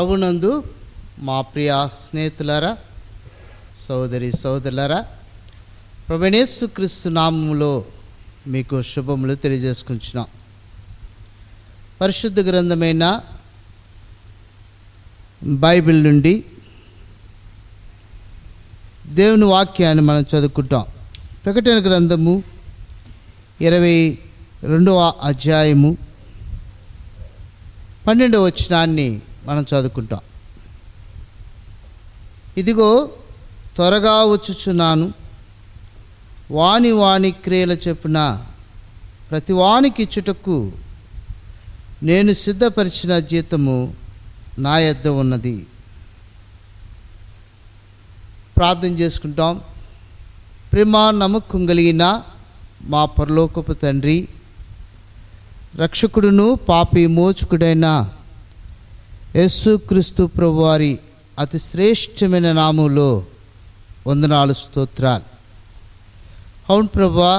ప్రభునందు మా ప్రియ స్నేహితులారా, సోదరి సోదరులారా, ప్రభువైన యేసుక్రీస్తు నామములో మీకు శుభములు తెలియజేసుకుంటున్నాం. పరిశుద్ధ గ్రంథమైన బైబిల్ నుండి దేవుని వాక్యాన్ని మనం చదువుకుంటాం. ప్రకటన గ్రంథము 22వ అధ్యాయము 12వ వచనాన్ని మనం చదువుకుంటాం. ఇదిగో త్వరగా వచ్చుచున్నాను, వాని వాని క్రియల చొప్పున ప్రతి వానికి ఇచ్చుటకు నేను సిద్ధపరిచిన జీతము నా యొద్ద ఉన్నది. ప్రార్థన చేసుకుంటాం. ప్రేమ నమ్మకం కలిగిన మా పరలోకపు తండ్రి, రక్షకుడును పాపి మోచకుడైన యేసుక్రీస్తు ప్రభువారి అతి శ్రేష్టమైన నామములో వందనాలు, స్తోత్రాలు. అవును ప్రభువా,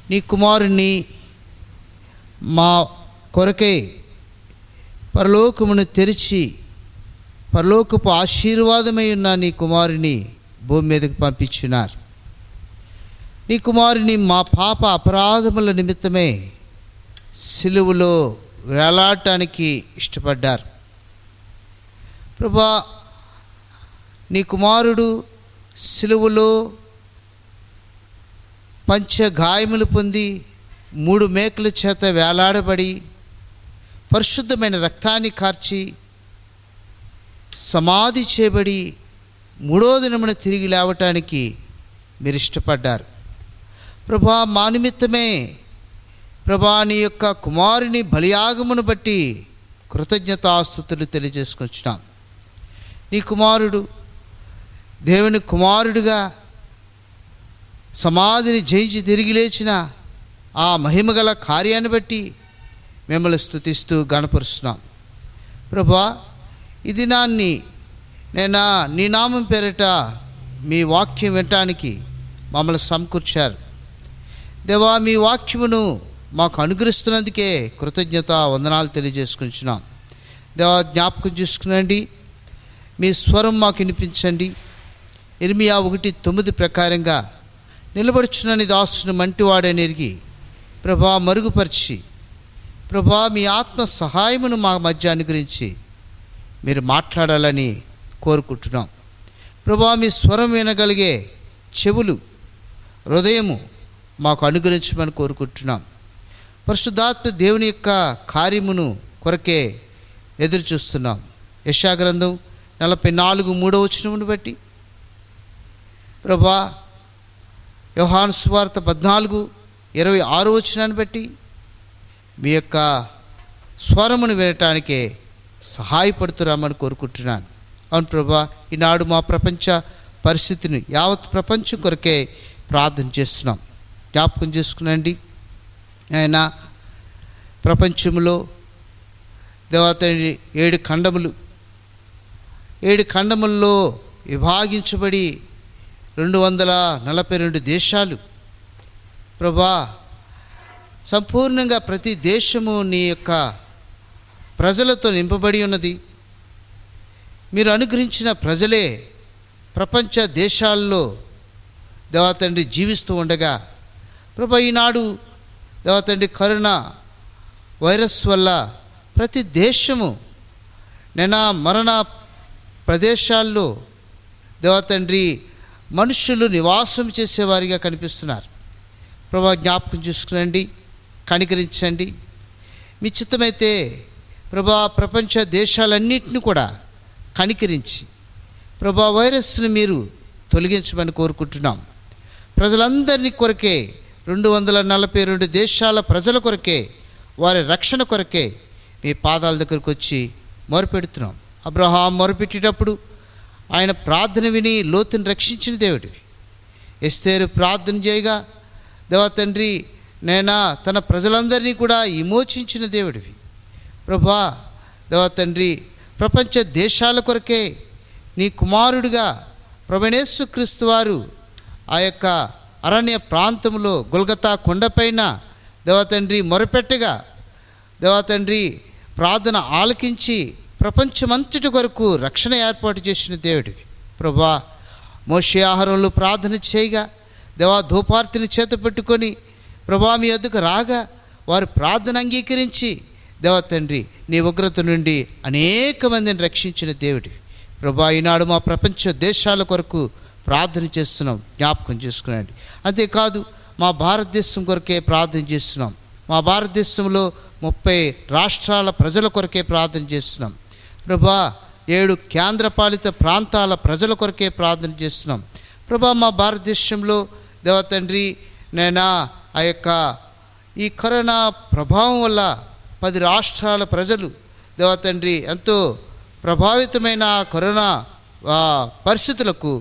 నీ కుమారుని మా కొరకై పరలోకమును తెరిచి పరలోకపు ఆశీర్వాదమై ఉన్న నీ కుమారుని భూమి మీదకి పంపించున్నారు. నీ కుమారుని మా పాప అపరాధముల నిమిత్తమే సిలువలో వేలాడటానికి ఇష్టపడ్డారు. ప్రభువా, నీ కుమారుడు సిలువలో పంచగాయములు పొంది 3 మేకల చేత వేలాడబడి పరిశుద్ధమైన రక్తాన్ని కార్చి సమాధి చేయబడి 3వ దినమున తిరిగి లేవటానికి మీరు ఇష్టపడ్డారు. ప్రభువా, మా నిమిత్తమే ప్రభువా నీ యొక్క కుమారుని బలియాగమును బట్టి కృతజ్ఞతాస్తుతులు తెలియజేసుకొచ్చున్నాం. నీ కుమారుడు దేవుని కుమారుడుగా సమాధిని జయించి తిరిగి లేచిన ఆ మహిమగల కార్యాన్ని బట్టి మిమ్మల్ని స్తుతిస్తూ గణపరుస్తున్నాం. ప్రభువా, ఈ దినాన్ని నేను నీ నామం పేరిట మీ వాక్యం వినటానికి మమ్మల్ని సమకూర్చారు. దేవా, మీ వాక్యమును మాకు అనుగ్రహిస్తున్నందుకే కృతజ్ఞత వందనాలు తెలియజేసుకుంటున్నాం. దేవా, జ్ఞాపకం చేసుకునండి, మీ స్వరం మాకు వినిపించండి. ఇర్మియా 1:9 ప్రకారంగా నిలబడుచున్నని దాసుని మంటివాడని ఎరిగి ప్రభా మరుగుపరిచి ప్రభా మీ ఆత్మ సహాయమును మా మధ్య అనుగ్రహించి మీరు మాట్లాడాలని కోరుకుంటున్నాం. ప్రభా, మీ స్వరం వినగలిగే చెవులు, హృదయము మాకు అనుగ్రహించమని కోరుకుంటున్నాం. పరిశుద్ధాత్మ దేవుని యొక్క కార్యమును కొరకే ఎదురు చూస్తున్నాం. యెషయా గ్రంథం 44:3 వచనమును బట్టి ప్రభా, యోహాను సువార్త 14:26 వచనాన్ని బట్టి మీ యొక్క స్వరమును వినటానికే సహాయపడుతురామని కోరుకుంటున్నాను. అవును ప్రభా, ఈనాడు మా ప్రపంచ పరిస్థితిని యావత్ ప్రపంచం కొరకే ప్రార్థన చేస్తున్నాం. జ్ఞాపకం చేసుకునండి ఆయన. ప్రపంచంలో దేవతని 7 ఖండములు, 7 ఖండముల్లో విభాగించబడి 242 దేశాలు ప్రభా, సంపూర్ణంగా ప్రతి దేశము నీ యొక్క ప్రజలతో నింపబడి ఉన్నది. మీరు అనుగ్రహించిన ప్రజలే ప్రపంచ దేశాల్లో దేవతండ్రి జీవిస్తూ ఉండగా ప్రభా, ఈనాడు దేవతండ్రి కరోనా వైరస్ వల్ల ప్రతి దేశము మరణ ప్రదేశాల్లో దేవతండ్రి మనుషులు నివాసం చేసేవారిగా కనిపిస్తున్నారు. ప్రభా, జ్ఞాపకం చూసుకునండి, కనికరించండి. మీ చిత్తమైతే ప్రభా, ప్రపంచ దేశాలన్నింటినీ కూడా కనికరించి ప్రభా వైరస్ను మీరు తొలగించమని కోరుకుంటున్నాం. ప్రజలందరినీ కొరకే 242 దేశాల ప్రజల కొరకే, వారి రక్షణ కొరకే మీ పాదాల దగ్గరకు వచ్చి మొరపెడుతున్నాం. అబ్రహాం మొరపెట్టేటప్పుడు ఆయన ప్రార్థన విని లోతుని రక్షించిన దేవుడివి. ఎస్తేరు ప్రార్థన చేయగా దేవతండ్రి తన ప్రజలందరినీ కూడా విమోచించిన దేవుడివి. ప్రభా దేవతండ్రి, ప్రపంచ దేశాల కొరకే నీ కుమారుడిగా ప్రభువైన యేసుక్రీస్తు వారు ఆ యొక్క అరణ్య ప్రాంతంలో గొల్గతా కొండపైన దేవతండ్రి మొరపెట్టగా దేవతండ్రి ప్రార్థన ఆలకించి ప్రపంచమంతటి కొరకు రక్షణ ఏర్పాటు చేసిన దేవుడివి ప్రభా. మోషే ఆహారంలో ప్రార్థన చేయగా దేవా ధూపార్తిని చేత పెట్టుకొని ప్రభా మీ వద్దకు రాగా వారు ప్రార్థన అంగీకరించి దేవా తండ్రి నీ ఉగ్రత నుండి అనేక మందిని రక్షించిన దేవుడివి ప్రభా. ఈనాడు మా ప్రపంచ దేశాల కొరకు ప్రార్థన చేస్తున్నాం, జ్ఞాపకం చేసుకునండి. అంతేకాదు మా భారతదేశం కొరకే ప్రార్థన చేస్తున్నాం. మా భారతదేశంలో 30 రాష్ట్రాల ప్రజల కొరకే ప్రార్థన చేస్తున్నాం ప్రభా. 7 కేంద్రపాలిత ప్రాంతాల ప్రజల కొరకే ప్రార్థన చేస్తున్నాం ప్రభా. మా భారతదేశంలో దేవ తండ్రి నేనా ఆ యొక్క ఈ కరోనా ప్రభావం వల్ల 10 రాష్ట్రాల ప్రజలు దేవ తండ్రి ఎంతో ప్రభావితమైన కరోనా పరిస్థితులకు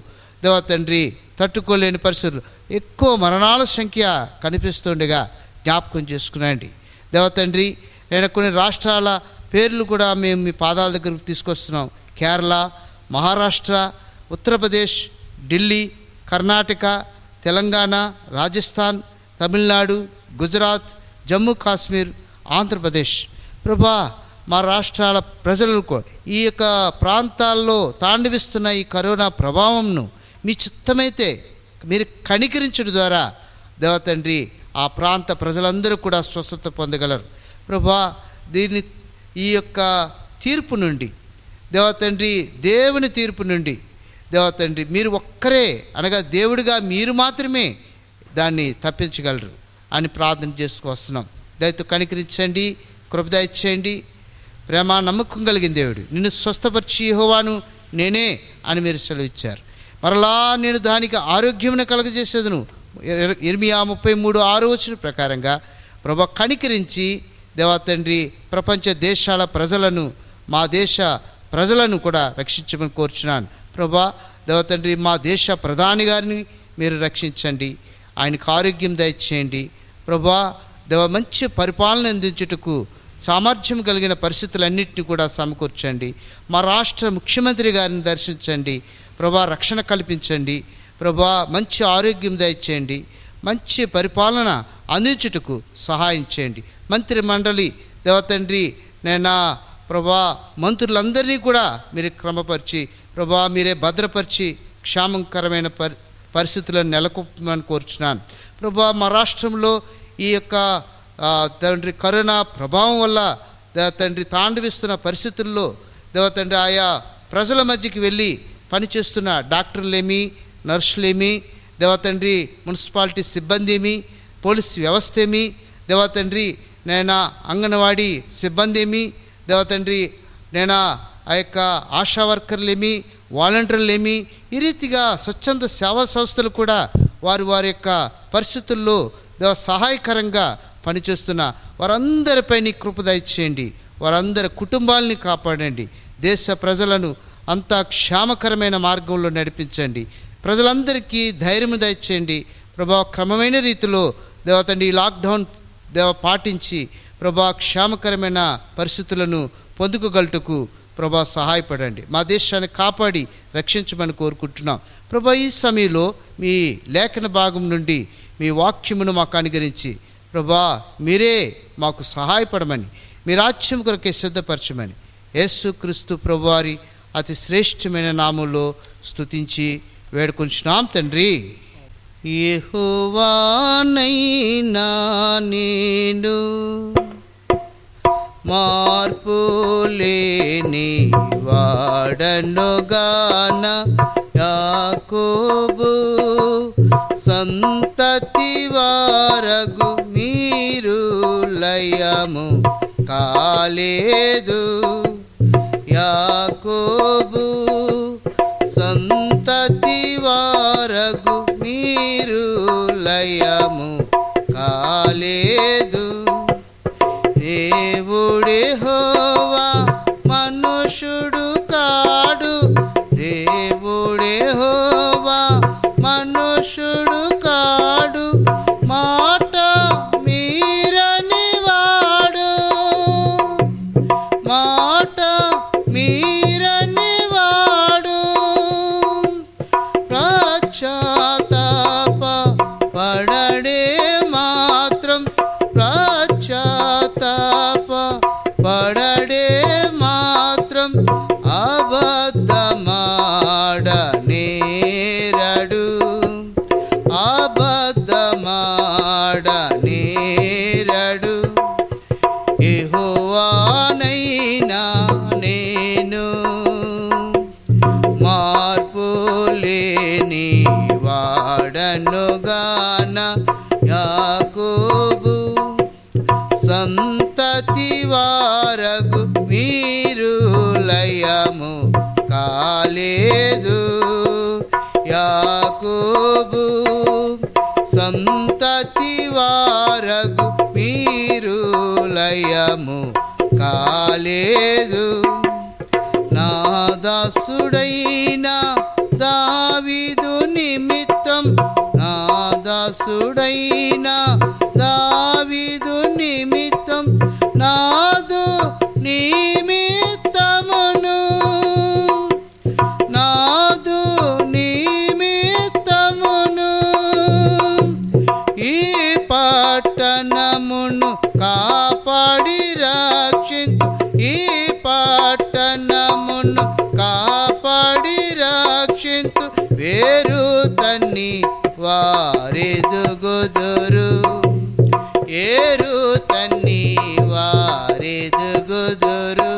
దేవ తండ్రి తట్టుకోలేని పరిస్థితులు, ఎక్కువ మరణాల సంఖ్య కనిపిస్తుండగా జ్ఞాపకం చేసుకునండి దేవ తండ్రి. నేను కొన్ని రాష్ట్రాల పేర్లు కూడా మేము మీ పాదాల దగ్గరకు తీసుకొస్తున్నాం. కేరళ, మహారాష్ట్ర, ఉత్తరప్రదేశ్, ఢిల్లీ, కర్ణాటక, తెలంగాణ, రాజస్థాన్, తమిళనాడు, గుజరాత్, జమ్మూ కాశ్మీర్, ఆంధ్రప్రదేశ్ ప్రభా. మా రాష్ట్రాల ప్రజలకు ఈ యొక్క ప్రాంతాల్లో తాండవిస్తున్న ఈ కరోనా ప్రభావంను మీ చిత్తమైతే మీరు కనికరించడం ద్వారా దేవ తండ్రి ఆ ప్రాంత ప్రజలందరూ కూడా స్వస్థత పొందగలరు ప్రభా. ఈ యొక్క తీర్పు నుండి దేవ తండ్రి, దేవుని తీర్పు నుండి దేవ తండ్రి మీరు ఒక్కరే అనగా దేవుడిగా మీరు మాత్రమే దాన్ని తప్పించగలరు అని ప్రార్థన చేసుకొస్తున్నాం. దయతో కనికరించండి, కృప దయచేయండి. ప్రేమ నమ్మకం కలిగిన దేవుడు నిన్ను స్వస్థపరిచి యెహోవాను నేనే అని మీరు సెలవిచ్చారు. మరలా నేను దానికి ఆరోగ్యమును కలుగజేసేదను. ఇర్మియా 33:6 ప్రకారంగా ప్రభా కనికరించి దేవా తండ్రి ప్రపంచ దేశాల ప్రజలను, మా దేశ ప్రజలను కూడా రక్షించమని కోరుచున్నాను ప్రభా. దేవా తండ్రి మా దేశ ప్రధాని గారిని మీరు రక్షించండి, ఆయనకు ఆరోగ్యం దయచేయండి ప్రభా. దేవ మంచి పరిపాలన అందించుటకు సామర్థ్యం కలిగిన పరిస్థితులన్నింటినీ కూడా సమకూర్చండి. మా రాష్ట్ర ముఖ్యమంత్రి గారిని దర్శించండి ప్రభా, రక్షణ కల్పించండి ప్రభా. మంచి ఆరోగ్యం దయచేయండి, మంచి పరిపాలన అందించుటకు సహాయం చేయండి. మంత్రి మండలి దేవ తండ్రి నేనా ప్రభా మంత్రులందరినీ కూడా మీరు క్రమపరిచి ప్రభా మీరే భద్రపరిచి క్షేమకరమైన పరిస్థితులను నెలకొల్పమని కోరుచున్నాను ప్రభా. మా రాష్ట్రంలో ఈ యొక్క తండ్రి కరోనా ప్రభావం వల్ల దేవ తండ్రి తాండవిస్తున్న పరిస్థితుల్లో దేవ తండ్రి ఆయా ప్రజల మధ్యకి వెళ్ళి పనిచేస్తున్న డాక్టర్లేమి, నర్సులేమి, దేవ తండ్రి మున్సిపాలిటీ సిబ్బంది ఏమి, పోలీస్ వ్యవస్థ ఏమి, దేవ తండ్రి నేనా అంగన్వాడీ సిబ్బంది ఏమి, దేవ తండ్రి నేనా ఆ యొక్క ఆశా వర్కర్లేమి, వాలంటీర్లేమి, ఈ రీతిగా స్వచ్ఛంద సేవా సంస్థలు కూడా వారి యొక్క పరిస్థితుల్లో దేవ సహాయకరంగా పనిచేస్తున్న వారందరిపై నీ కృప దయచేయండి. వారందరి కుటుంబాలని కాపాడండి. దేశ ప్రజలను అంతా క్షేమకరమైన మార్గంలో నడిపించండి. ప్రజలందరికీ ధైర్యం దయచేయండి ప్రభా. క్రమమైన రీతిలో దేవ తండ్రి లాక్డౌన్ దేవ పాటించి ప్రభా క్షేమకరమైన పరిస్థితులను పొందుకోగలటకు ప్రభా సహాయపడండి. మా దేశాన్ని కాపాడి రక్షించమని కోరుకుంటున్నాం ప్రభా. ఈ సమయంలో మీ లేఖన భాగం నుండి మీ వాక్యమును మాకు అనుగ్రహించి ప్రభా మీరే మాకు సహాయపడమని, మీ రాజ్యం కొరకే సిద్ధపరచమని యేసుక్రీస్తు ప్రభువారి అతి శ్రేష్టమైన నామంలో స్తుతించి వేడుకొంచున్నాం తండ్రి. యెహోవానైనా నేను మార్పు లేని వాడనుగాన, యాకోబు సంతతి వారగు మీరు లయము కాలేదు. యాకోబు సంతతి వారగు మీరు లయము కాలేదు. దేవుడే యెహోవా మనుషుడు కాడు, దేవుడే యెహోవా మనుషుడు కాడు, మాట మీరని వాడు, మాట మీరని వాడు. పశ్చాత్తాప పడడే మాత్రం, పశ్చాత్తాప పడడే మాత్రం సంతతి వారగు మీరు లయము కాలేదు. యాకోబు సంతతి వారగు మీరు లయము కాలేదు. నా దాసుడైన దావీదు నిమిత్తం, నా దాసుడైన దావీదు నిమిత్తం, నాదు నిమిత్తమును, నాదు నిమిత్తమును ఈ పట్టణమును కాపాడి రక్షింతు, ఈ పట్టణమును కాపాడి రక్షింతు. వేరు తన్ని వారెదుగుదురు, ఏరు తన్ని వారెదుగుదురు.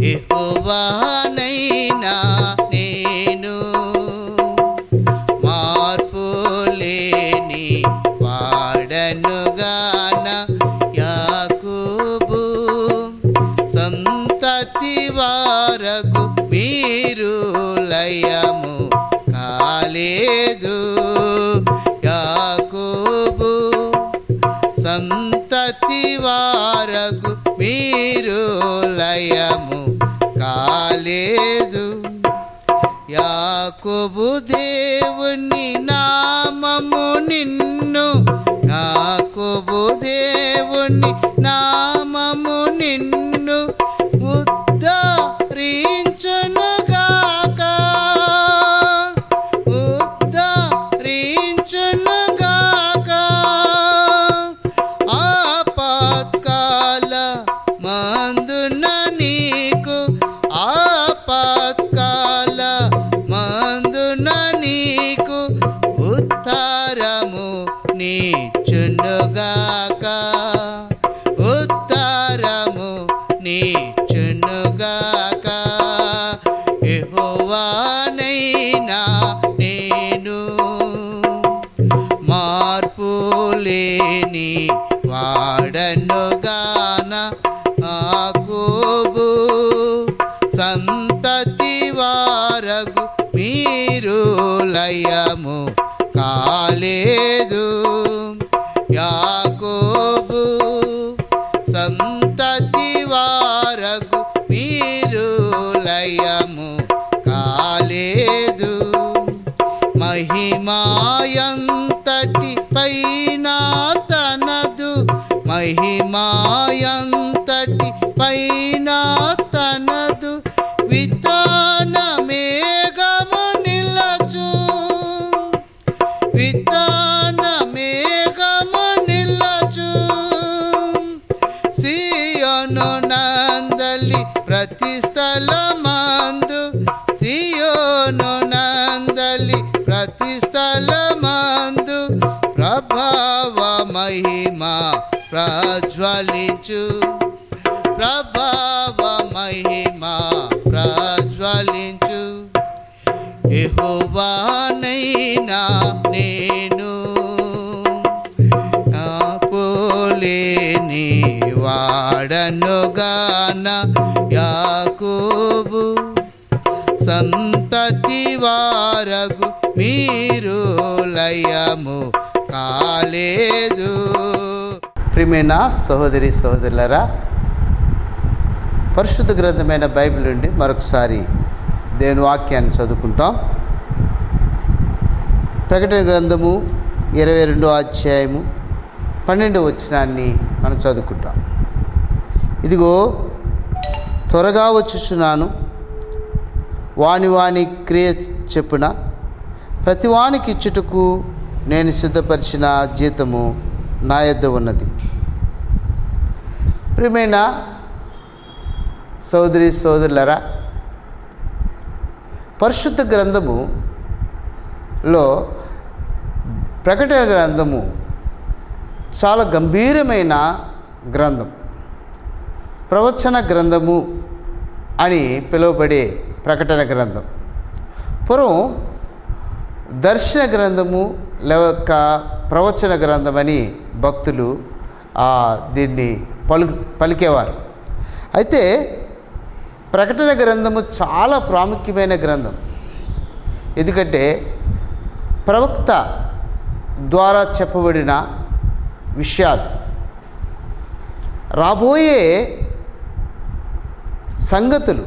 యెహోవానైనా నేను మార్పు లేని వాడనుగాన, యాకోబు సంతతి వారగు మీరు లయము కాలేదు. యాకోబు సంతతి వారగు మీరు లయము కాలేదు. యాకోబు దేవుని నామము నిన్ను, యాకోబు దేవుని నామము నిన్ను ఉద్ధరించునుగాక, ఉద్ధరించునుగాక. ఆపత్కాల మందున నీకు, ఆపత్కాల మందున నీకు ఉత్తరము నీచునుగాక, ఉత్తరము నీచునుగాక. యెహోవానైనా నేను మార్పు లేని వాడనుగాన, యాకోబు సంతతి వారగు మీరు లయము కాలేదు. యాకోబు సంతతి వారగు మీరు లయము కాలేదు. మహిమాయంతటి పైన తనదు, మహిమాయంతటి పైన తనదు. వితాన మేఘము నిలచు, వితాన మేఘము నిలచు. సియోను నందలి ప్రతి స్థలమందు, సియోను నందలి ప్రతి స్థలమందు ప్రభావ మహిమ ప్రజ్వలించు, ప్రభావ మహిమ ప్రజ్వలించు. యెహోవానైనా నేను పోలేని వాడనుగాన, యాకోబు సంతతి వారగు మీరు లయము కాలేదు. ప్రియమైన సహోదరి సహోదరులారా, పరిశుద్ధ గ్రంథమైన బైబిల్ నుండి మరొకసారి దేవుని వాక్యాన్ని చదువుకుంటాం. ప్రకటన గ్రంథము 22వ అధ్యాయము 12వ వచనాన్ని మనం చదువుకుంటాం. ఇదిగో త్వరగా వచ్చుచున్నాను, వాని వాని క్రియ చెప్పున ప్రతి వానికి ఇచ్చుటకు నేను సిద్ధపరిచిన జీతము నా యొద్ద ఉన్నది. ప్రియమైన సోదరి సోదరులరా, పరిశుద్ధ గ్రంథములో ప్రకటన గ్రంథము చాలా గంభీరమైన గ్రంథం. ప్రవచన గ్రంథము అని పిలువబడే ప్రకటన గ్రంథం పూర్వం దర్శన గ్రంథము లేక ప్రవచన గ్రంథం అని భక్తులు దీన్ని పలికేవారు. అయితే ప్రకటన గ్రంథము చాలా ప్రాముఖ్యమైన గ్రంథం. ఎందుకంటే ప్రవక్త ద్వారా చెప్పబడిన విషయాలు, రాబోయే సంగతులు,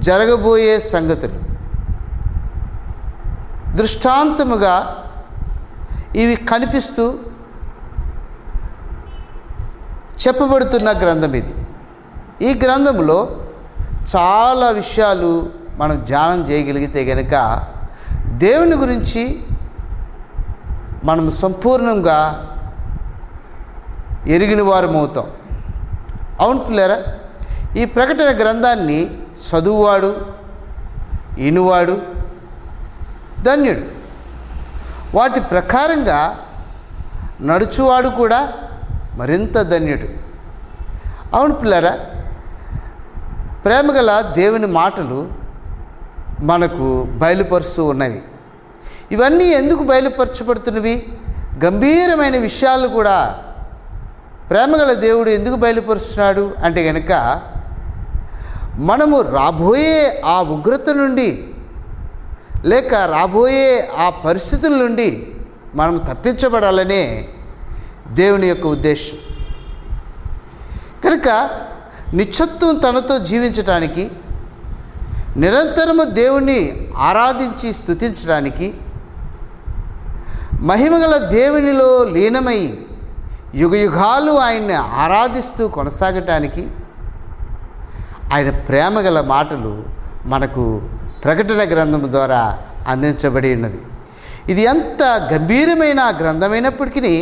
జరగబోయే సంగతులు దృష్టాంతముగా ఇవి కనిపిస్తూ చెప్పబడుతున్న గ్రంథం ఇది. ఈ గ్రంథంలో చాలా విషయాలు మనం ధ్యానం చేయగలిగితే కనుక దేవుని గురించి మనం సంపూర్ణంగా ఎరిగిన వారమవుతాం. అవును పిల్లరా, ఈ ప్రకటన గ్రంథాన్ని చదువువాడు, ఇనువాడు ధన్యుడు. వాటి ప్రకారంగా నడుచువాడు కూడా మరింత ధన్యుడు. అవును పిల్లరా, ప్రేమగల దేవుని మాటలు మనకు బయలుపరుస్తూ ఉన్నవి. ఇవన్నీ ఎందుకు బయలుపరచబడుతున్నవి? గంభీరమైన విషయాలు కూడా ప్రేమగల దేవుడు ఎందుకు బయలుపరుస్తున్నాడు అంటే కనుక మనము రాబోయే ఆ ఉగ్రత నుండి, లేక రాబోయే ఆ పరిస్థితుల నుండి మనం తప్పించబడాలనే దేవుని యొక్క ఉద్దేశం. కనుక నిత్యత్వం తనతో జీవించడానికి, నిరంతరము దేవుణ్ణి ఆరాధించి స్తుతించడానికి, మహిమగల దేవునిలో లీనమై యుగయుగాలు ఆయన్ని ఆరాధిస్తూ కొనసాగటానికి ఆయన ప్రేమగల మాటలు మనకు ప్రకటన గ్రంథం ద్వారా అందించబడి ఉన్నవి. ఇది ఎంత గంభీరమైన గ్రంథమైనప్పటికీ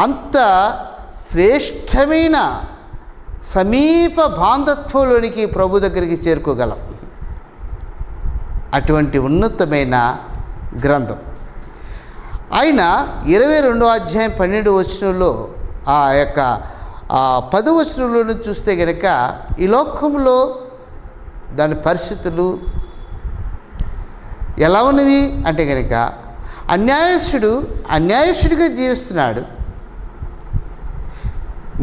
అంత శ్రేష్టమైన సమీప బాంధత్వంలోనికి ప్రభు దగ్గరికి చేరుకోగలం. అటువంటి ఉన్నతమైన గ్రంథం. ఆయన 22వ అధ్యాయం 12వ వచనంలో ఆ యొక్క 10వ వచనంలో చూస్తే కనుక ఈ లోకంలో దాని పరిస్థితులు ఎలా ఉన్నవి అంటే కనుక అన్యాయస్తుడిగా జీవిస్తున్నాడు,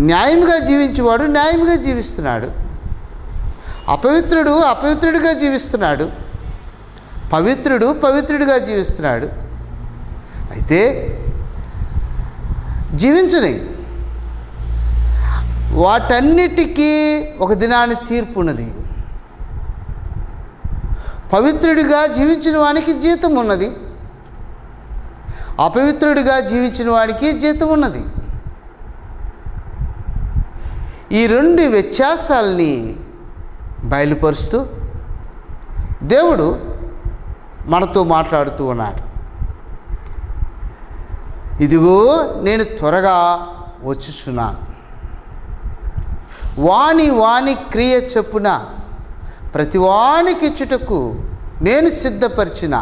న్యాయంగా జీవించేవాడు న్యాయంగా జీవిస్తున్నాడు, అపవిత్రుడిగా జీవిస్తున్నాడు, పవిత్రుడిగా జీవిస్తున్నాడు. అయితే జీవించని వాటన్నిటికీ ఒక దినాన్ని తీర్పు ఉన్నది. పవిత్రుడిగా జీవించిన వానికి జీతం ఉన్నది, అపవిత్రుడిగా జీవించిన వానికి జీతం ఉన్నది. ఈ రెండు వ్యత్యాసాలని బయలుపరుస్తూ దేవుడు మనతో మాట్లాడుతూ ఉన్నాడు. ఇదిగో నేను త్వరగా వచ్చుచున్నాను, వాని క్రియ చొప్పున ప్రతి వానికి ఇచ్చుటకు నేను సిద్ధపరిచిన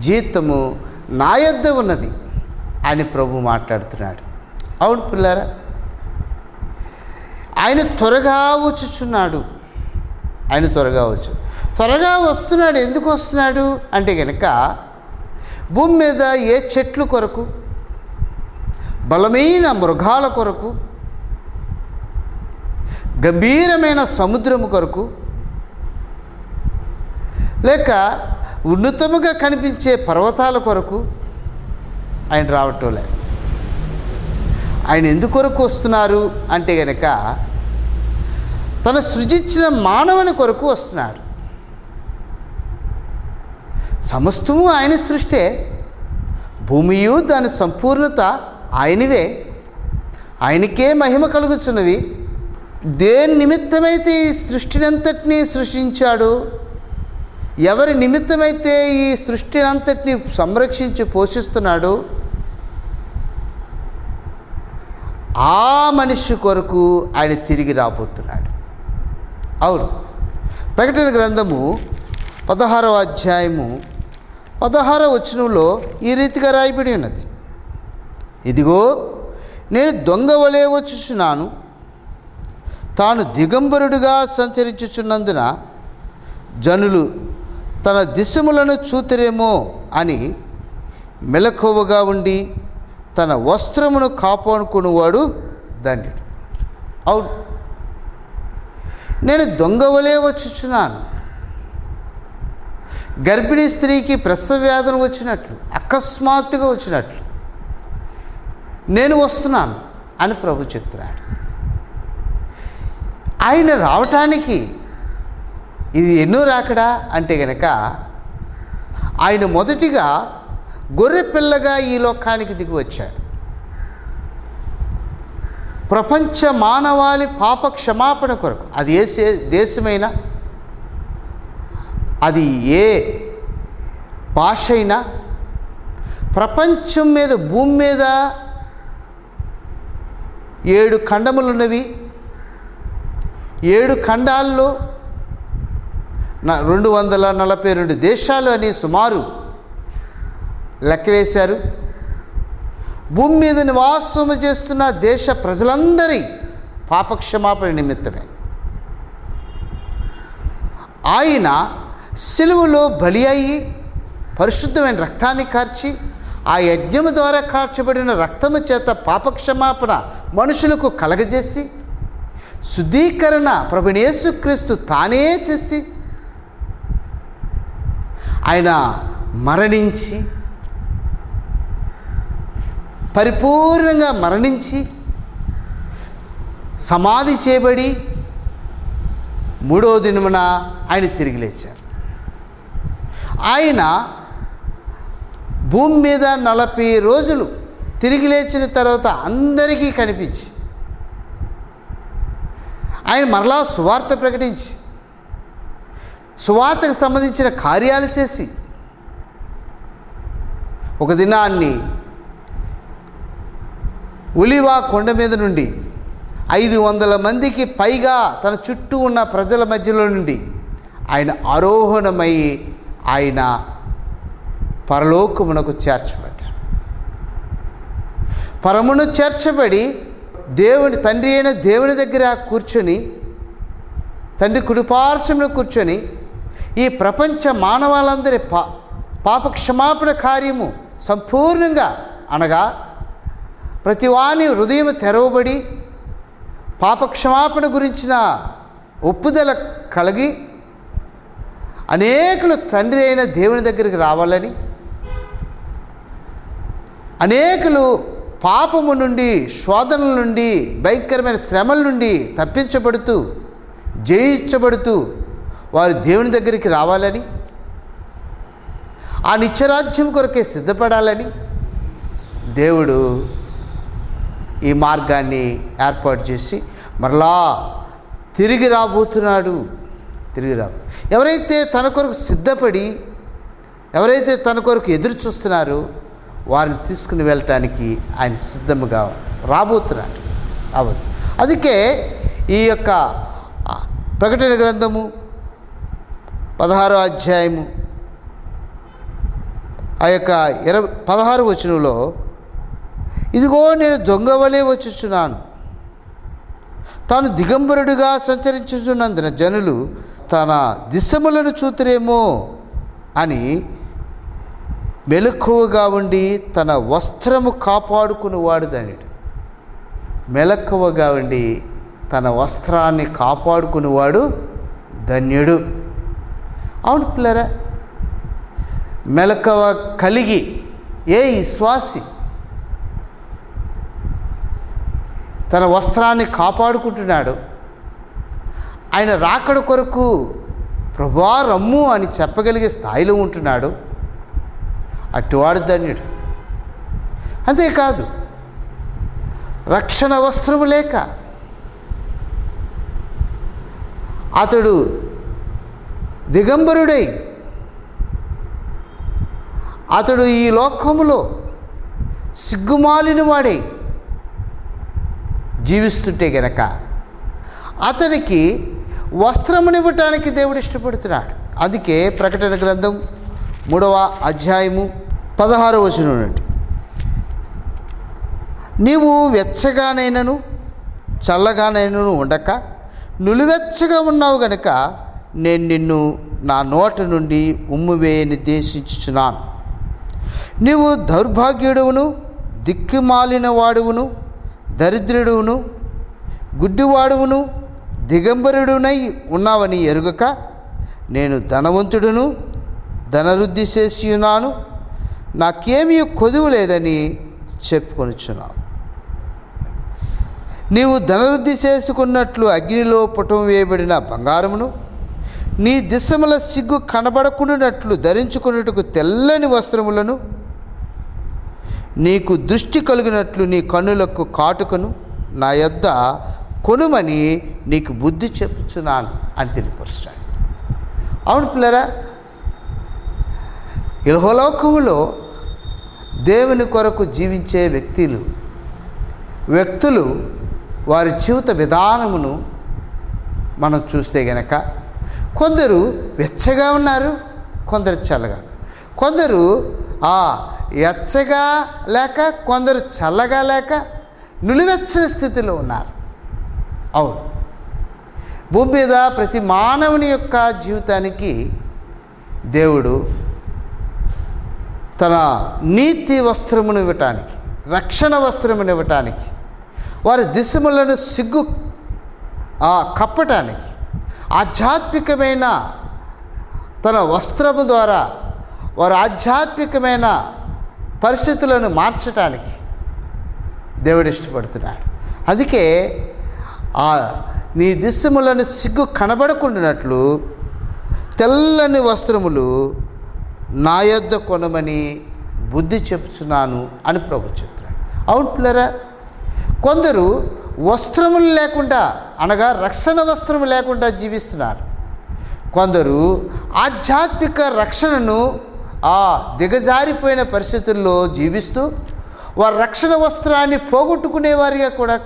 జీతము నా యొద్ద ఉన్నది అని ప్రభు మాట్లాడుతున్నాడు. అవును పిల్లారా, ఆయన త్వరగా వచ్చుచున్నాడు. త్వరగా వస్తున్నాడు. ఎందుకు వస్తున్నాడు అంటే కనుక భూమి మీద ఏ చెట్లు కొరకు, బలమైన మృగాల కొరకు, గంభీరమైన సముద్రము కొరకు, లేక ఉన్నతముగా కనిపించే పర్వతాల కొరకు ఆయన రావటంలే. ఆయన ఎందుకొరకు వస్తున్నారు అంటే కనుక తన సృజించిన మానవుని కొరకు వస్తున్నాడు. సమస్తము ఆయన సృష్టే, భూమియు దాని సంపూర్ణత ఆయనవే, ఆయనకే మహిమ కలుగుచున్నవి. దేని నిమిత్తమైతే ఈ సృష్టిని అంతటినీ సృష్టించాడు, ఎవరి నిమిత్తమైతే ఈ సృష్టిని అంతటినీ సంరక్షించి పోషిస్తున్నాడు, ఆ మనిషి కొరకు ఆయన తిరిగి రాబోతున్నాడు. అవును, ప్రకటన గ్రంథము 16వ అధ్యాయము 16వ వచనంలో ఈ రీతిగా రాయబడి ఉన్నది. ఇదిగో నేను దొంగ వలె వచ్చుచున్నాను, తాను దిగంబరుడిగా సంచరించుచున్నందున జనులు తన దిశములను చూతురేమో అని మెలకువగా ఉండి తన వస్త్రమును కాపాడుకునేవాడు ధన్యుడు. అవును, నేను దొంగవలే వచ్చుచున్నాను. గర్భిణీ స్త్రీకి ప్రసవ వేదన వచ్చినట్లు, అకస్మాత్తుగా వచ్చినట్లు నేను వస్తున్నాను అని ప్రభు చెప్తున్నాడు. ఆయన రావటానికి ఇది ఎన్నో రాకడా అంటే గనక, ఆయన మొదటిగా గొర్రె పిల్లగా ఈ లోకానికి దిగి వచ్చాడు. ప్రపంచ మానవాళి పాప క్షమాపణ కొరకు. అది ఏ దేశమైనా, అది ఏ భాష అయినా, ప్రపంచం మీద, భూమి మీద 7 ఖండములు ఉన్నవి. 7 ఖండాల్లో 242 దేశాలు అని సుమారు లెక్క వేశారు. భూమి మీద నివాసము చేస్తున్న దేశ ప్రజలందరి పాపక్షమాపణ నిమిత్తమే ఆయన సిలువలో బలి అయ్యి పరిశుద్ధమైన రక్తాన్ని కార్చి, ఆ యజ్ఞము ద్వారా కార్చబడిన రక్తము చేత పాపక్షమాపణ మనుషులకు కలగజేసి, శుద్ధీకరణ ప్రభువైన యేసుక్రీస్తు తానే చేసి, ఆయన మరణించి, పరిపూర్ణంగా మరణించి, సమాధి చేయబడి 3వ దినమున ఆయన తిరిగి లేచారు. ఆయన భూమి మీద 40 రోజులు తిరిగి లేచిన తర్వాత అందరికీ కనిపించి, ఆయన మరలా సువార్త ప్రకటించి, సువార్తకు సంబంధించిన కార్యాలు చేసి, ఒక దినాన్ని ఒలీవ కొండ మీద నుండి 500 మందికి పైగా తన చుట్టూ ఉన్న ప్రజల మధ్యలో నుండి ఆయన ఆరోహణమై ఆయన పరలోకమునకు చేర్చబడ్డాడు. పరమును చేర్చబడి తండ్రి అయిన దేవుని దగ్గర కూర్చొని, తండ్రి కుడిపార్శ్వమున కూర్చొని, ఈ ప్రపంచ మానవాళందరి పాప క్షమాపణ కార్యము సంపూర్ణంగా, అనగా ప్రతివాని హృదయం తెరవబడి పాపక్షమాపణ గురించిన ఒప్పుదల కలిగి అనేకులు తండ్రి అయిన దేవుని దగ్గరికి రావాలని, అనేకులు పాపము నుండి, శోధనల నుండి, భయంకరమైన శ్రమల నుండి తప్పించబడుతూ, జయించబడుతూ వారు దేవుని దగ్గరికి రావాలని, ఆ నిత్యరాజ్యం కొరకే సిద్ధపడాలని దేవుడు ఈ మార్గాన్ని ఏర్పాటు చేసి మరలా తిరిగి రాబోతున్నాడు. ఎవరైతే తన కొరకు సిద్ధపడి, ఎవరైతే తన కొరకు ఎదురు చూస్తున్నారో వారిని తీసుకుని వెళ్ళటానికి ఆయన సిద్ధముగా రాబోతున్నాడు. అందుకే ఈ యొక్క ప్రకటన గ్రంథము 16వ అధ్యాయము ఆ యొక్క 16వ వచనంలో, ఇదిగో నేను దొంగవలే వచ్చుచున్నాను, తాను దిగంబరుడిగా సంచరించుచున్నందున జనులు తన దిశములను చూతురేమో అని మెలకువగా ఉండి తన వస్త్రము కాపాడుకునేవాడు ధన్యుడు. మెలకువగా ఉండి తన వస్త్రాన్ని కాపాడుకునేవాడు ధన్యుడు. అవును పిల్లరా, మెలకువ కలిగి ఏ విశ్వాసి తన వస్త్రాన్ని కాపాడుకుంటున్నాడు, ఆయన రాకడ కొరకు ప్రభువా రమ్ము అని చెప్పగలిగే స్థాయిలో ఉంటున్నాడు, అటువాడు ధన్యుడు. అంతేకాదు, రక్షణ వస్త్రము లేక అతడు దిగంబరుడై అతడు ఈ లోకములో సిగ్గుమాలిన వాడై జీవిస్తుంటే గనక అతనికి వస్త్రమునివ్వటానికి దేవుడు ఇష్టపడుతున్నాడు. అందుకే ప్రకటన గ్రంథం 3వ అధ్యాయము 16వ వచనం నుండి, నీవు వెచ్చగానైనను చల్లగానైనను ఉండక నులివెచ్చగా ఉన్నావు గనుక నేను నిన్ను నా నోట నుండి ఉమ్మివేయ నిర్దేశించుచున్నాను. నీవు దౌర్భాగ్యుడువును, దిక్కుమాలిన వాడువును, దరిద్రుడువును, గుడ్డివాడువును దిగంబరుడునై ఉన్నావని ఎరుగక నేను ధనవంతుడును ధనవృద్ధి చేసి ఉన్నాను, నాకేమీ కొదువు లేదని చెప్పుకొనుచున్నావు. నీవు ధనవృద్ధి చేసుకున్నట్లు అగ్నిలో పుటం వేయబడిన బంగారమును, నీ దిశముల సిగ్గు కనబడకుండానట్లు ధరించుకున్నట్టుకు తెల్లని వస్త్రములను, నీకు దృష్టి కలిగినట్లు నీ కన్నులకు కాటుకను నా యొద్ద కొనుమని నీకు బుద్ధి చెప్పుచున్నాను అని తెలియపరుస్తాడు. అవును పిల్లరా, ఇహలోకములో దేవుని కొరకు జీవించే వ్యక్తులు వారి జీవిత విధానమును మనం చూస్తే గనక కొందరు వెచ్చగా ఉన్నారు, కొందరు చల్లగా, కొందరు ఎచ్చగా లేక కొందరు చల్లగా లేక నులివెచ్చని స్థితిలో ఉన్నారు. అవును, భూమి మీద ప్రతి మానవుని యొక్క జీవితానికి దేవుడు తన నీతి వస్త్రమును ఇవ్వటానికి, రక్షణ వస్త్రమును ఇవ్వటానికి, వారి దిశములను సిగ్గు కప్పటానికి, ఆధ్యాత్మికమైన తన వస్త్రము ద్వారా వారు ఆధ్యాత్మికమైన పరిస్థితులను మార్చటానికి దేవుడు ఇష్టపడుతున్నాడు. అందుకే నీ దిశములను సిగ్గు కనబడకుండానట్లు తెల్లని వస్త్రములు నా యొద్ద కొనమని బుద్ధి చెప్తున్నాను అని ప్రభు చెప్తున్నాడు. అవును పిల్లరా, కొందరు వస్త్రములు లేకుండా, అనగా రక్షణ వస్త్రము లేకుండా జీవిస్తున్నారు. కొందరు ఆధ్యాత్మిక రక్షణను దిగజారిపోయిన పరిస్థితుల్లో జీవిస్తూ వారి రక్షణ వస్త్రాన్ని పోగొట్టుకునే వారిగా కూడా,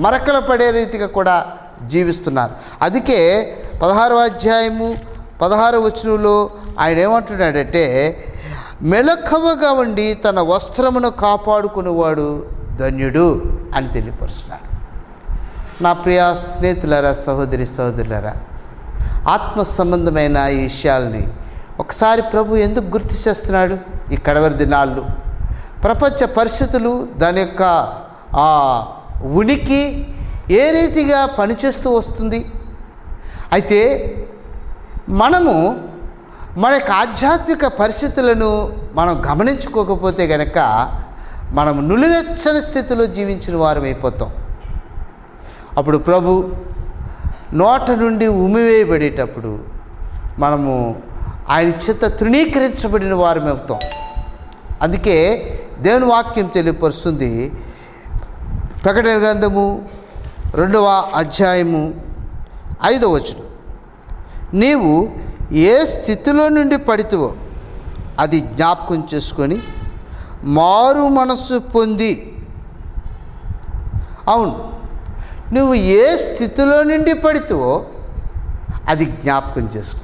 మరకలు పడే రీతిగా కూడా జీవిస్తున్నారు. అందుకే 16వ అధ్యాయము 16వ వచనంలో ఆయన ఏమంటున్నాడంటే, మెలకువగా ఉండి తన వస్త్రమును కాపాడుకునేవాడు ధన్యుడు అని తెలియపరుస్తున్నాడు. నా ప్రియ స్నేహితులారా, సహోదరి సహోదరులారా, ఆత్మ సంబంధమైన ఈ విషయాల్ని ఒకసారి ప్రభు ఎందుకు గుర్తు చేస్తున్నాడు? ఈ కడవరి దినాల్లో ప్రపంచ పరిస్థితులు, దాని యొక్క ఉనికి ఏ రీతిగా పనిచేస్తూ వస్తుంది. అయితే మనము మన యొక్క ఆధ్యాత్మిక పరిస్థితులను మనం గమనించుకోకపోతే గనక మనం నులివెచ్చని స్థితిలో జీవించిన వారం అయిపోతాం. అప్పుడు ప్రభు నోట నుండి ఉమివేయబడేటప్పుడు మనము ఆయన చేత తృణీకరించబడిన వారం అవుతాం. అందుకే దేవుని వాక్యం తెలియపరుస్తుంది. ప్రకటన గ్రంథము 2వ అధ్యాయము 5వ వచనం, నీవు ఏ స్థితిలో నుండి పడితివో అది జ్ఞాపకం చేసుకొని మారు మనస్సు పొంది. అవును, నువ్వు ఏ స్థితిలో నుండి పడితివో అది జ్ఞాపకం చేసుకో.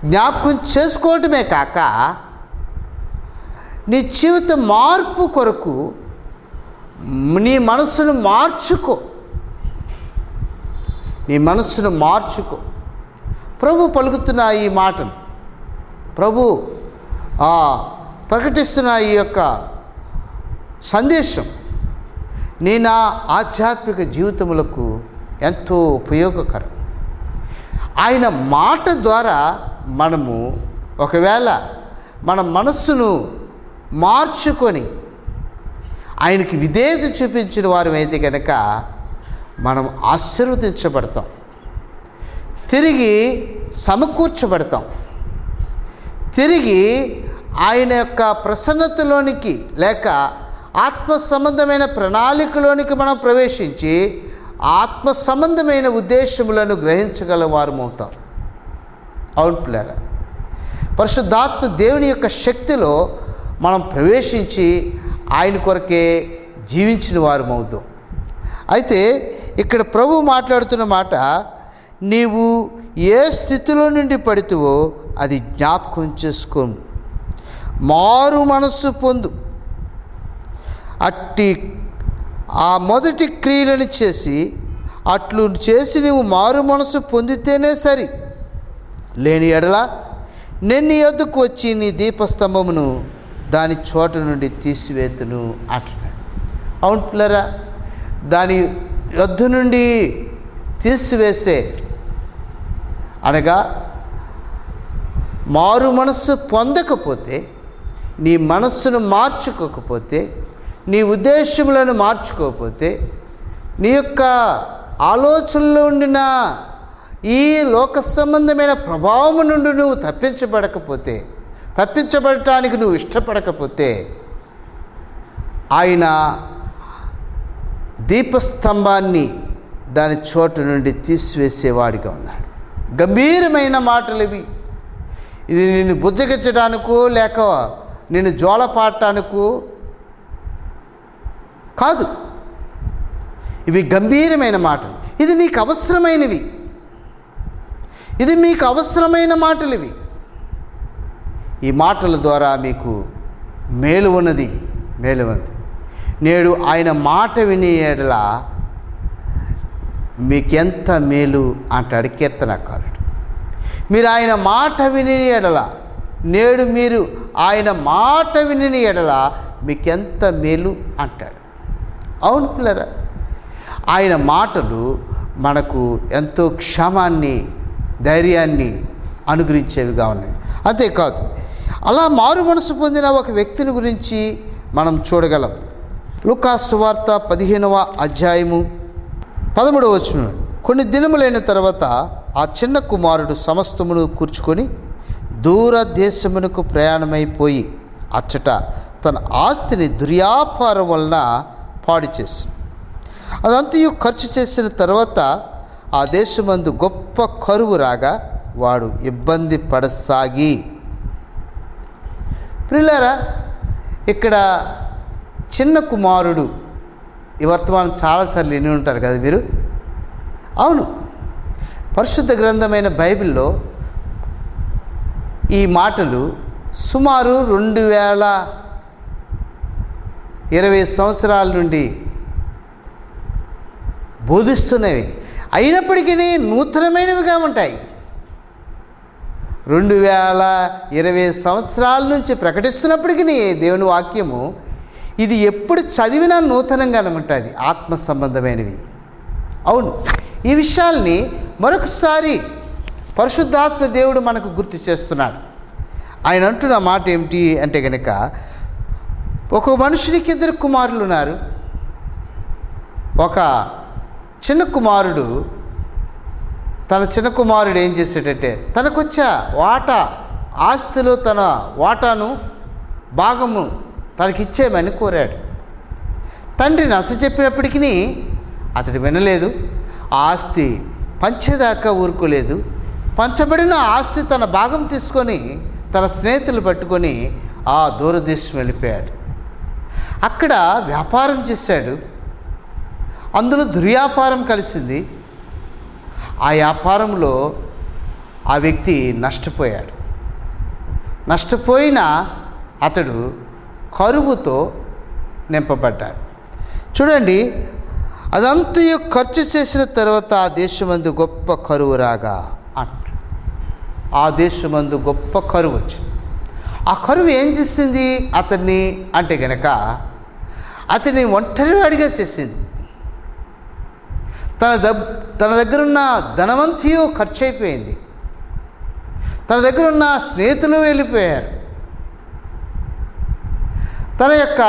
జ్ఞాపకం చేసుకోవటమే కాక నీ జీవిత మార్పు కొరకు నీ మనస్సును మార్చుకో. నీ మనస్సును మార్చుకో. ప్రభు పలుకుతున్న ఈ మాటలు, ప్రభు ప్రకటిస్తున్న ఈ యొక్క సందేశం నీ నా ఆధ్యాత్మిక జీవితములకు ఎంతో ఉపయోగకరం. ఆయన మాట ద్వారా మనము ఒకవేళ మన మనస్సును మార్చుకొని ఆయనకి విధేయత చూపించిన వారమైతే కనుక మనం ఆశీర్వదించబడతాం, తిరిగి సమకూర్చబడతాం, తిరిగి ఆయన యొక్క ప్రసన్నతలోనికి లేక ఆత్మ సంబంధమైన ప్రణాళికలోనికి మనం ప్రవేశించి ఆత్మ సంబంధమైన ఉద్దేశములను గ్రహించగల వారమవుతాం. అవును పిల్లరా, పరిశుద్ధాత్మ దేవుని యొక్క శక్తిలో మనం ప్రవేశించి ఆయన కొరకే జీవించిన వారమవుతాం. అయితే ఇక్కడ ప్రభు మాట్లాడుతున్న మాట, నీవు ఏ స్థితిలో నుండి పడితివో అది జ్ఞాపకం చేసుకోను, మారు మనస్సు పొందు, అట్టి ఆ మొదటి క్రియలను చేసి అట్లు చేసి నీవు మారు మనసు పొందితేనే సరి, లేని ఎడల నేను నీ యొద్దకు వచ్చి నీ దీపస్తంభమును దాని చోట నుండి తీసివేతును అంటున్నాడు. అవును పిల్లరా, దాని యొద్ద నుండి తీసివేసే, అనగా మారు మనస్సు పొందకపోతే, నీ మనస్సును మార్చుకోకపోతే, నీ ఉద్దేశములను మార్చుకోకపోతే, నీ యొక్క ఆలోచనలో ఉండిన ఈ లోక సంబంధమైన ప్రభావం నుండి నువ్వు తప్పించబడటానికి నువ్వు ఇష్టపడకపోతే, ఆయన దీపస్తంభాన్ని దాని చోటు నుండి తీసివేసేవాడిగా ఉన్నాడు. గంభీరమైన మాటలు ఇవి. ఇది నిన్ను బుజ్జగించడానికో లేక నిన్ను జోలపాడటానికో కాదు. ఇవి గంభీరమైన మాటలు. ఇది నీకు అవసరమైనవి. ఇది మీకు అవసరమైన మాటలు ఇవి. ఈ మాటల ద్వారా మీకు మేలు ఉన్నది. నేడు ఆయన మాట విని ఎడల మీకెంత మేలు అంటాడు కీర్తనకారుడు. మీరు ఆయన మాట విని ఎడల, నేడు మీరు ఆయన మాట విని ఎడల మీకెంత మేలు అంటాడు. అవును పిల్లరా, ఆయన మాటలు మనకు ఎంతో క్షేమాన్ని, ధైర్యాన్ని అనుగ్రహించేవిగా ఉన్నాయి. అంతేకాదు, అలా మారు మనసు పొందిన ఒక వ్యక్తిని గురించి మనం చూడగలం. లూకాసు సువార్త 15వ అధ్యాయము 13వ వచనం. కొన్ని దినములైన తర్వాత ఆ చిన్న కుమారుడు సమస్తమును కూర్చుకొని దూర దేశమునకు ప్రయాణమైపోయి అచ్చట తన ఆస్తిని దుర్వ్యాపారం వలన పాడు చేసి అదంతయు ఖర్చు చేసిన తర్వాత ఆ దేశమందు గొప్ప కరువు రాగా వాడు ఇబ్బంది పడసాగి. ప్రియులారా, ఇక్కడ చిన్న కుమారుడు, ఈ వర్తమానం చాలాసార్లు విని ఉంటారు కదా మీరు. అవును, పరిశుద్ధ గ్రంథమైన బైబిల్లో ఈ మాటలు సుమారు 2020 సంవత్సరాల నుండి బోధిస్తున్నవి. అయినప్పటికీ నూతనమైనవిగా ఉంటాయి. 2020 సంవత్సరాల నుంచి ప్రకటిస్తున్నప్పటికీ దేవుని వాక్యము ఇది ఎప్పుడు చదివినా నూతనంగానే ఉంటుంది, ఆత్మ సంబంధమైనవి. అవును, ఈ విషయాల్ని మరొకసారి పరిశుద్ధాత్మ దేవుడు మనకు గుర్తు చేస్తున్నాడు. ఆయన అంటున్న మాట ఏమిటి అంటే కనుక, ఒక మనుషునికి 2 కుమారులు ఉన్నారు. ఒక చిన్న కుమారుడు, తన చిన్న కుమారుడు ఏం చేశాడంటే తనకొచ్చా ఆస్తిలో తన వాటాను, భాగము తనకిచ్చేయమని కోరాడు. తండ్రి నచ్చ చెప్పినప్పటికీ అతడు వినలేదు. ఆ ఆస్తి పంచేదాకా ఊరుకోలేదు. పంచబడిన ఆస్తి తన భాగం తీసుకొని తన స్నేహితులు పట్టుకొని ఆ దూరదేశం వెళ్ళిపోయాడు. అక్కడ వ్యాపారం చేశాడు. అందులో దుర్వ్యాపారం కలిసింది. ఆ వ్యాపారంలో ఆ వ్యక్తి నష్టపోయిన అతడు కరువుతో నింపబడ్డాడు. చూడండి, అదంతయు ఖర్చు చేసిన తర్వాత ఆ దేశమందు గొప్ప కరువు రాగా ఆ దేశమందు గొప్ప కరువు వచ్చింది. ఆ కరువు ఏం చేసింది అతన్ని అంటే గనక, అతన్ని ఒంటరివాడిగా చేసింది. తన దగ్గరున్న ధనవంతియు ఖర్చు అయిపోయింది. తన దగ్గరున్న స్నేహితులు వెళ్ళిపోయారు. తన యొక్క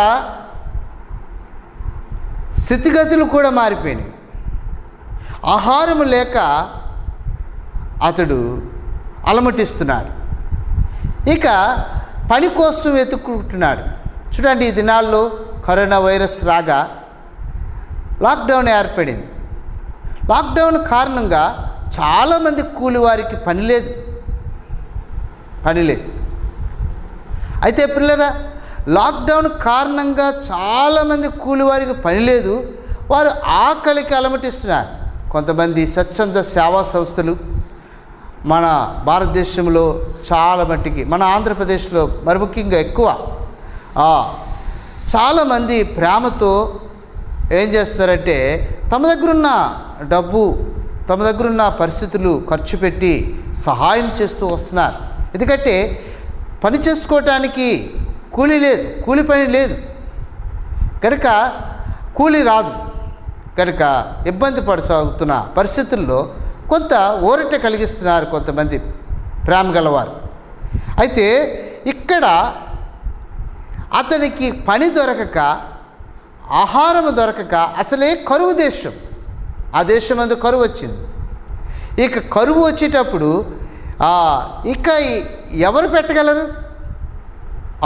స్థితిగతులు కూడా మారిపోయినాయి. ఆహారం లేక అతడు అలమటిస్తున్నాడు. ఇక పని కోసం వెతుక్కుంటున్నాడు. చూడండి, ఈ దినాల్లో కరోనా వైరస్ రాగా లాక్డౌన్ ఏర్పడింది. లాక్డౌన్ కారణంగా చాలామంది కూలివారికి పని లేదు. అయితే పిల్లరా, లాక్డౌన్ కారణంగా చాలామంది కూలివారికి పని లేదు. వారు ఆకలికి అలమటిస్తున్నారు. కొంతమంది స్వచ్ఛంద సేవా సంస్థలు మన భారతదేశంలో చాలా మట్టికి, మన ఆంధ్రప్రదేశ్లో మరి ముఖ్యంగా ఎక్కువ చాలామంది ప్రేమతో ఏం చేస్తున్నారంటే తమ దగ్గరున్న డబ్బు, తమ దగ్గరున్న పరిస్థితులు ఖర్చు పెట్టి సహాయం చేస్తూ వస్తున్నారు. ఎందుకంటే పని చేసుకోవటానికి కూలి పని లేదు కనుక కూలి రాదు కనుక ఇబ్బంది పడసాగుతున్న పరిస్థితుల్లో కొంత ఊరట కలిగిస్తున్నారు కొంతమంది ప్రేమ గలవారు. అయితే ఇక్కడ అతనికి పని దొరకక, ఆహారం దొరకక, అసలే కరువు దేశం, ఆ దేశం అందు కరువు వచ్చింది. ఇక కరువు వచ్చేటప్పుడు ఇక ఎవరు పెట్టగలరు?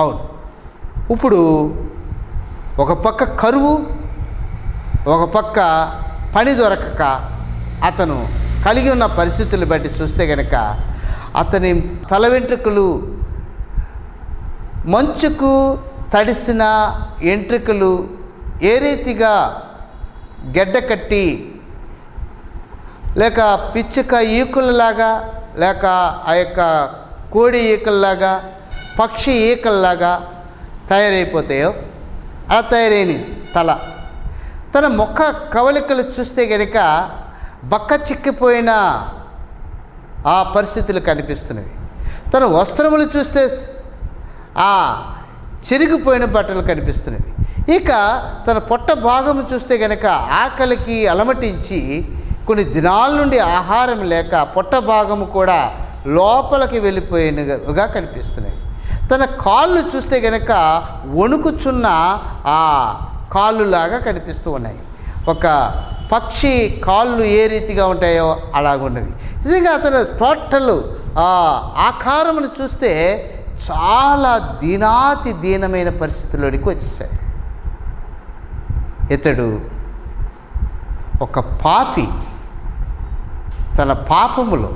అవును, ఇప్పుడు ఒక పక్క కరువు, ఒక పక్క పని దొరకక అతను కలిగి ఉన్న పరిస్థితులు బట్టి చూస్తే కనుక అతని తల వెంట్రుకలు, మంచుకు తడిసిన వెంట్రుకలు ఏ రీతిగా గెడ్డ కట్టి, లేక పిచ్చుక ఈకలలాగా, లేక ఆ యొక్క కోడి ఈకల్లాగా, పక్షి ఈకల్లాగా తయారైపోతాయో అలా తయారైన తన ముఖ కవలికలు చూస్తే కనుక బక్క చిక్కిపోయిన ఆ పరిస్థితులు కనిపిస్తున్నవి. తన వస్త్రములు చూస్తే చిరిగిపోయిన బట్టలు కనిపిస్తున్నవి. ఇక తన పొట్ట భాగము చూస్తే కనుక ఆకలికి అలమటించి కొన్ని దినాల నుండి ఆహారం లేక పొట్ట భాగము కూడా లోపలికి వెళ్ళిపోయినగా కనిపిస్తున్నాయి. తన కాళ్ళు చూస్తే కనుక వణుకుచున్న ఆ కాళ్ళులాగా కనిపిస్తూ ఉన్నాయి. ఒక పక్షి కాళ్ళు ఏ రీతిగా ఉంటాయో అలాగున్నవి. నిజంగా అతను టోటల్ ఆకారమును చూస్తే చాలా దీనాతి దీనమైన పరిస్థితుల్లోనికి వచ్చేసాడు. ఇతడు ఒక పాపి, తన పాపములో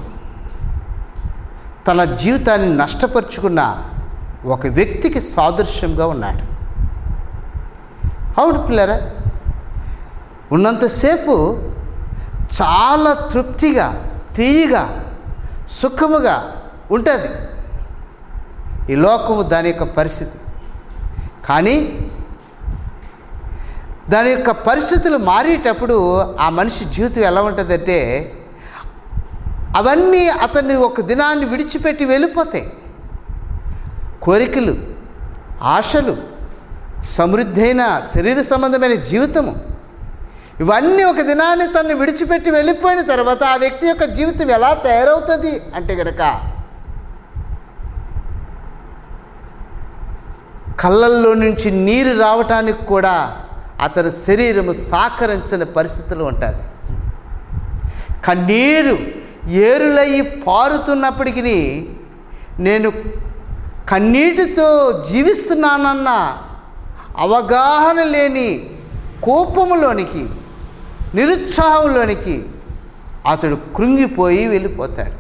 తన జీవితాన్ని నష్టపరుచుకున్న ఒక వ్యక్తికి సాదృశ్యంగా ఉన్నాడు. అవును పిల్లరా, ఉన్నంతసేపు చాలా తృప్తిగా, తీయగా, సుఖముగా ఉంటుంది ఈ లోకము, దాని యొక్క పరిస్థితి. కానీ దాని యొక్క పరిస్థితులు మారేటప్పుడు ఆ మనిషి జీవితం ఎలా ఉంటుందంటే అవన్నీ అతన్ని ఒక దినాన్ని విడిచిపెట్టి వెళ్ళిపోతాయి. కోరికలు, ఆశలు, సమృద్ధైన శరీర సంబంధమైన జీవితము, ఇవన్నీ ఒక దినాన్ని తనని విడిచిపెట్టి వెళ్ళిపోయిన తర్వాత ఆ వ్యక్తి యొక్క జీవితం ఎలా తయారవుతుంది అంటే కనుక కళ్ళల్లో నుంచి నీరు రావటానికి కూడా అతని శరీరము సహకరించని పరిస్థితులు ఉంటుంది. కన్నీరు ఏరులయ్యి పారుతున్నప్పటికీ నేను కన్నీటితో జీవిస్తున్నానన్న అవగాహన లేని కోపములోనికి, నిరుత్సాహంలోనికి అతడు కృంగిపోయి వెళ్ళిపోతాడు.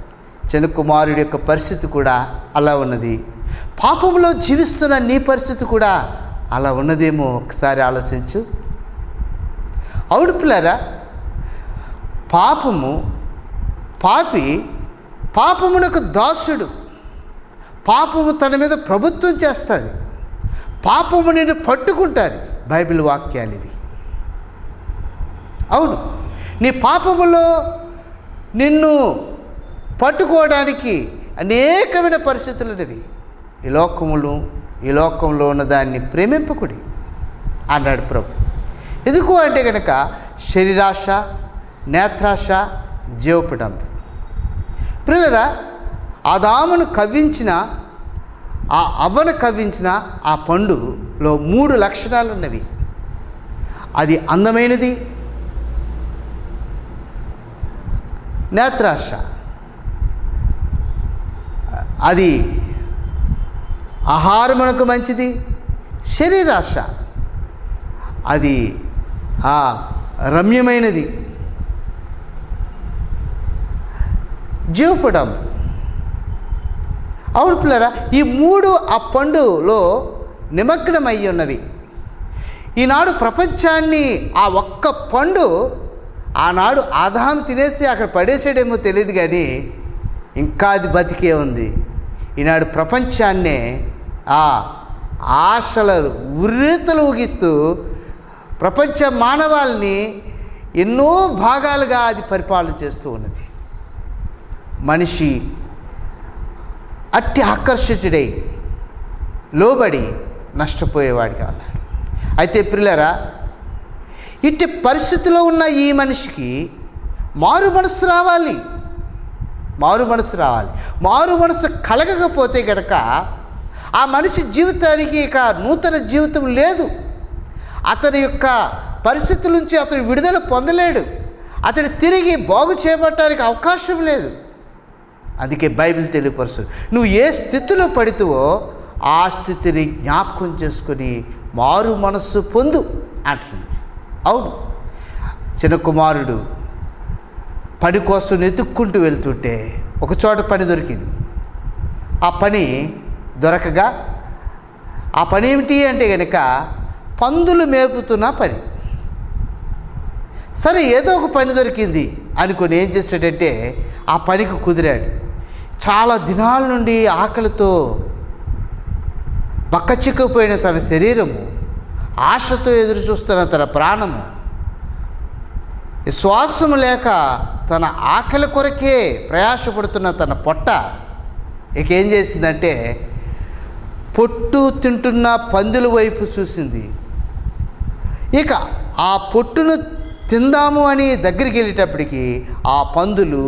చిన్న కుమారుడి యొక్క పరిస్థితి కూడా అలా ఉన్నది. పాపంలో జీవిస్తున్న నీ పరిస్థితి కూడా అలా ఉన్నదేమో ఒకసారి ఆలోచించు. అవును పిల్లరా, పాపి పాపమునకు దాసుడు. పాపము తన మీద ప్రభుత్వం చేస్తుంది. పాపము నిన్ను పట్టుకుంటుంది. బైబిల్ వాక్యాలు ఇవి. అవును, నీ పాపములో నిన్ను పట్టుకోవడానికి అనేకమైన పరిస్థితులు ఉన్నవి. ఈ లోకంలో ఉన్న దాన్ని ప్రేమింపకుడి అన్నాడు ప్రభు. ఎందుకు అంటే కనుక శరీరాశ, నేత్రాశ, జీవపడంబు. ప్రియులరా, ఆదామును కవ్వించిన, ఆ అవ్వను కవ్వించిన ఆ పండులో 3 లక్షణాలు ఉన్నవి. అది అందమైనది, నేత్రాశ, అది ఆహారమునకు మంచిది, శరీరాశ, అది రమ్యమైనది, జీవపడం. అవును పిల్లరా, ఈ 3 ఆ పండులో నిమగ్నమై ఉన్నవి. ఈనాడు ప్రపంచాన్ని ఆ ఒక్క పండు ఆనాడు ఆదాము తినేసి అక్కడ పడేసాడేమో తెలియదు, కానీ ఇంకా అది బతికే ఉంది. ఈనాడు ప్రపంచాన్నే ఆ ఆశల ఉర్రేతలు ఊగిస్తూ ప్రపంచ మానవాళిని ఎన్నో భాగాలుగా అది పరిపాలన చేస్తూ ఉన్నది. మనిషి అట్టి ఆకర్షితుడై లోబడి నష్టపోయేవాడిగా ఉన్నాడు. అయితే ప్రియులారా, ఇట్టి పరిస్థితిలో ఉన్న ఈ మనిషికి మారు మనసు రావాలి. మారు మనసు కలగకపోతే గనక ఆ మనిషి జీవితానికి ఇక నూతన జీవితం లేదు. అతని యొక్క పరిస్థితుల నుంచి అతను విడుదల పొందలేడు. అతడు తిరిగి బాగు చేయబడటానికి అవకాశం లేదు. అందుకే బైబిల్ తెలియపరుస్తుంది, నువ్వు ఏ స్థితిలో పడితేవో ఆ స్థితిని జ్ఞాపకం చేసుకొని మారు మనస్సు పొందు అంటున్నది. అవును, చిన్న కుమారుడు పని కోసం వెతుక్కుంటూ వెళ్తుంటే ఒకచోట పని దొరికింది. ఆ పని దొరకగా ఆ పని ఏమిటి అంటే కనుక పందులు మేపుతున్న పని. సరే, ఏదో ఒక పని దొరికింది అనుకొని ఏం చేశాడంటే ఆ పనికి కుదిరాడు. చాలా దినాల నుండి ఆకలితో బక్కచిక్కిపోయిన తన శరీరము, ఆశతో ఎదురు చూస్తున్న తన ప్రాణము, విశ్వాసము లేక తన ఆకలి కొరకే ప్రయాసపడుతున్న తన పొట్ట ఇక ఏం చేసిందంటే పొట్టు తింటున్న పందుల వైపు చూసింది. ఇక ఆ పొట్టును తిందాము అని దగ్గరికి వెళ్ళేటప్పటికి ఆ పందులు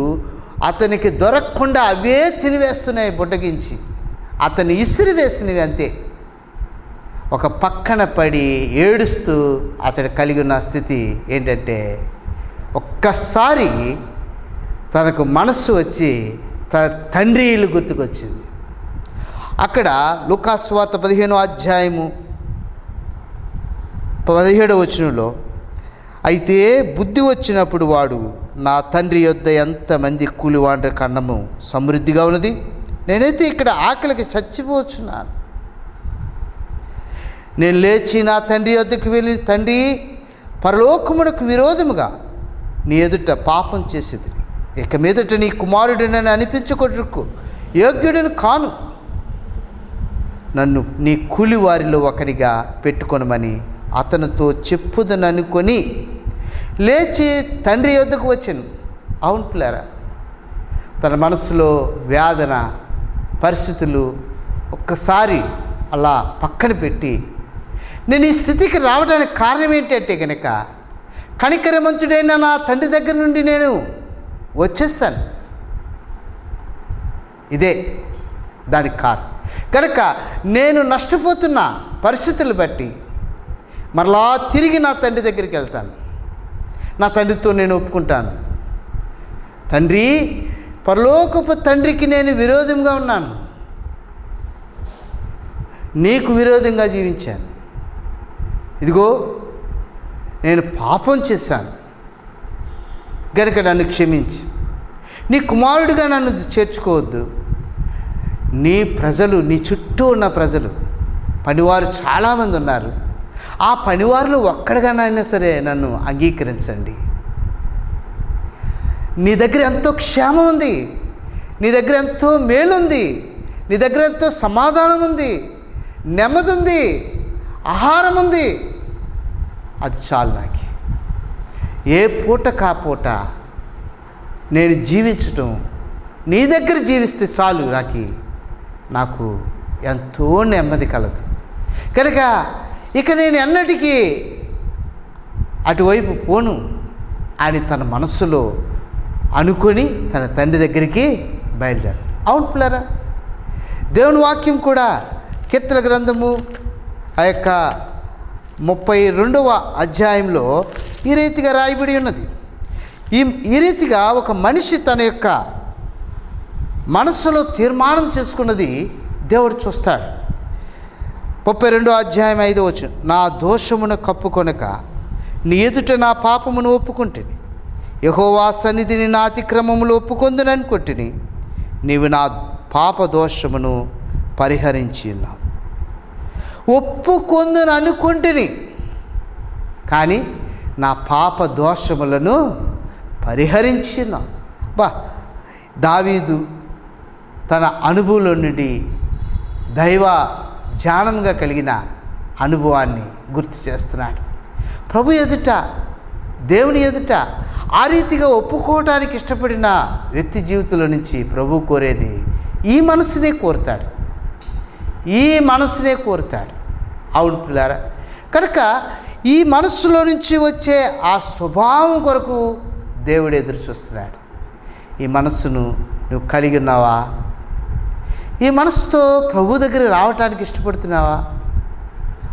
అతనికి దొరకకుండా అవే తినివేస్తున్నాయి. బుడ్డగించి అతన్ని ఇసిరివేసినవి అంతే. ఒక పక్కన పడి ఏడుస్తూ అతడు కలిగి ఉన్న స్థితి ఏంటంటే ఒక్కసారి తనకు మనస్సు వచ్చి తన తండ్రి ఇల్లు గుర్తుకొచ్చింది. అక్కడ లూకాసు వార్త 15వ అధ్యాయము 17వ వచనంలో, అయితే బుద్ధి వచ్చినప్పుడు వాడు, నా తండ్రి యొద్ద ఎంతమంది కూలివాండ్ర కన్నము సమృద్ధిగా ఉన్నది, నేనైతే ఇక్కడ ఆకలికి చచ్చిపోతున్నాను. నేను లేచి నా తండ్రి యొద్దకు వెళ్ళి, తండ్రి, పరలోకమునకు విరోధముగా నీ ఎదుట పాపం చేసేది, ఇక మీదట నీ కుమారుడినని అనిపించుకొట్టుకు యోగ్యుడిని కాను, నన్ను నీ కూలి వారిలో ఒకరిగా పెట్టుకొనమని అతనితో చెప్పుదననుకొని లేచి తండ్రి యొద్దకు వచ్చాను. అవును పిల్లరా, తన మనసులో వేదన పరిస్థితులు ఒక్కసారి అలా పక్కన పెట్టి, నేను ఈ స్థితికి రావడానికి కారణం ఏంటంటే కనుక కనికరమంతుడైన నా తండ్రి దగ్గర నుండి నేను వచ్చేసాను, ఇదే దానికి కారణం. కనుక నేను నష్టపోతున్న పరిస్థితులు బట్టి మరలా తిరిగి నా తండ్రి దగ్గరికి వెళ్తాను. నా తండ్రితో నేను ఒప్పుకుంటాను, తండ్రి, పరలోకపు తండ్రికి నేను విరోధంగా ఉన్నాను, నీకు విరోధంగా జీవించాను, ఇదిగో నేను పాపం చేశాను గనుక నన్ను క్షమించి నీ కుమారుడిగా నన్ను చేర్చుకోవద్దు. నీ ప్రజలు, నీ చుట్టూ ఉన్న ప్రజలు, పనివారు చాలామంది ఉన్నారు, ఆ పనివారిలో ఒక్కడిగానైనా సరే నన్ను అంగీకరించండి. నీ దగ్గర ఎంతో క్షేమం ఉంది, నీ దగ్గర ఎంతో మేలుంది, నీ దగ్గర ఎంతో సమాధానం ఉంది, నెమ్మది ఉంది, ఆహారం ఉంది, అది చాలు నాకు. ఏ పూట కా పూట నేను జీవించటం, నీ దగ్గర జీవిస్తే చాలు, నాకు ఎంతో నెమ్మది కలదు. కనుక ఇక నేను ఎన్నటికీ అటువైపు పోను అని తన మనస్సులో అనుకొని తన తండ్రి దగ్గరికి బయలుదేరుతాడు. అవును పిల్లరా, దేవుని వాక్యం కూడా కీర్తన గ్రంథము ఆ యొక్క 32వ అధ్యాయంలో ఈ రీతిగా రాయబడి ఉన్నది. ఈ రీతిగా ఒక మనిషి తన యొక్క మనస్సులో తీర్మానం చేసుకున్నది దేవుడు చూస్తాడు. 32వ అధ్యాయం 5వ వచనం, నా దోషమును కప్పుకొనక నీ ఎదుట నా పాపమును ఒప్పుకుంటుని, యెహోవా సన్నిధిని నా అతిక్రమములు ఒప్పుకొందును అనుకుంటుని, నీవు నా పాప దోషమును పరిహరించి ఉన్నావు. ఒప్పుకొందును అనుకుంటుని, కానీ నా పాప దోషములను పరిహరించి ఉన్నావు. దావీదు తన అనుభవంలో నుండి దైవ ధ్యానంగా కలిగిన అనుభవాన్ని గుర్తు చేస్తున్నాడు. ప్రభు ఎదుట, దేవుని ఎదుట ఆ రీతిగా ఒప్పుకోవటానికి ఇష్టపడిన వ్యక్తి జీవితంలో నుంచి ప్రభు కోరేది ఈ మనసునే కోరుతాడు, ఈ మనసునే కోరుతాడు. అవును పిల్లారా, కనుక ఈ మనస్సులో నుంచి వచ్చే ఆ స్వభావం కొరకు దేవుడు ఎదురు చూస్తున్నాడు. ఈ మనస్సును నువ్వు కలిగి ఉన్నావా? ఈ మనస్సుతో ప్రభు దగ్గర రావటానికి ఇష్టపడుతున్నావా?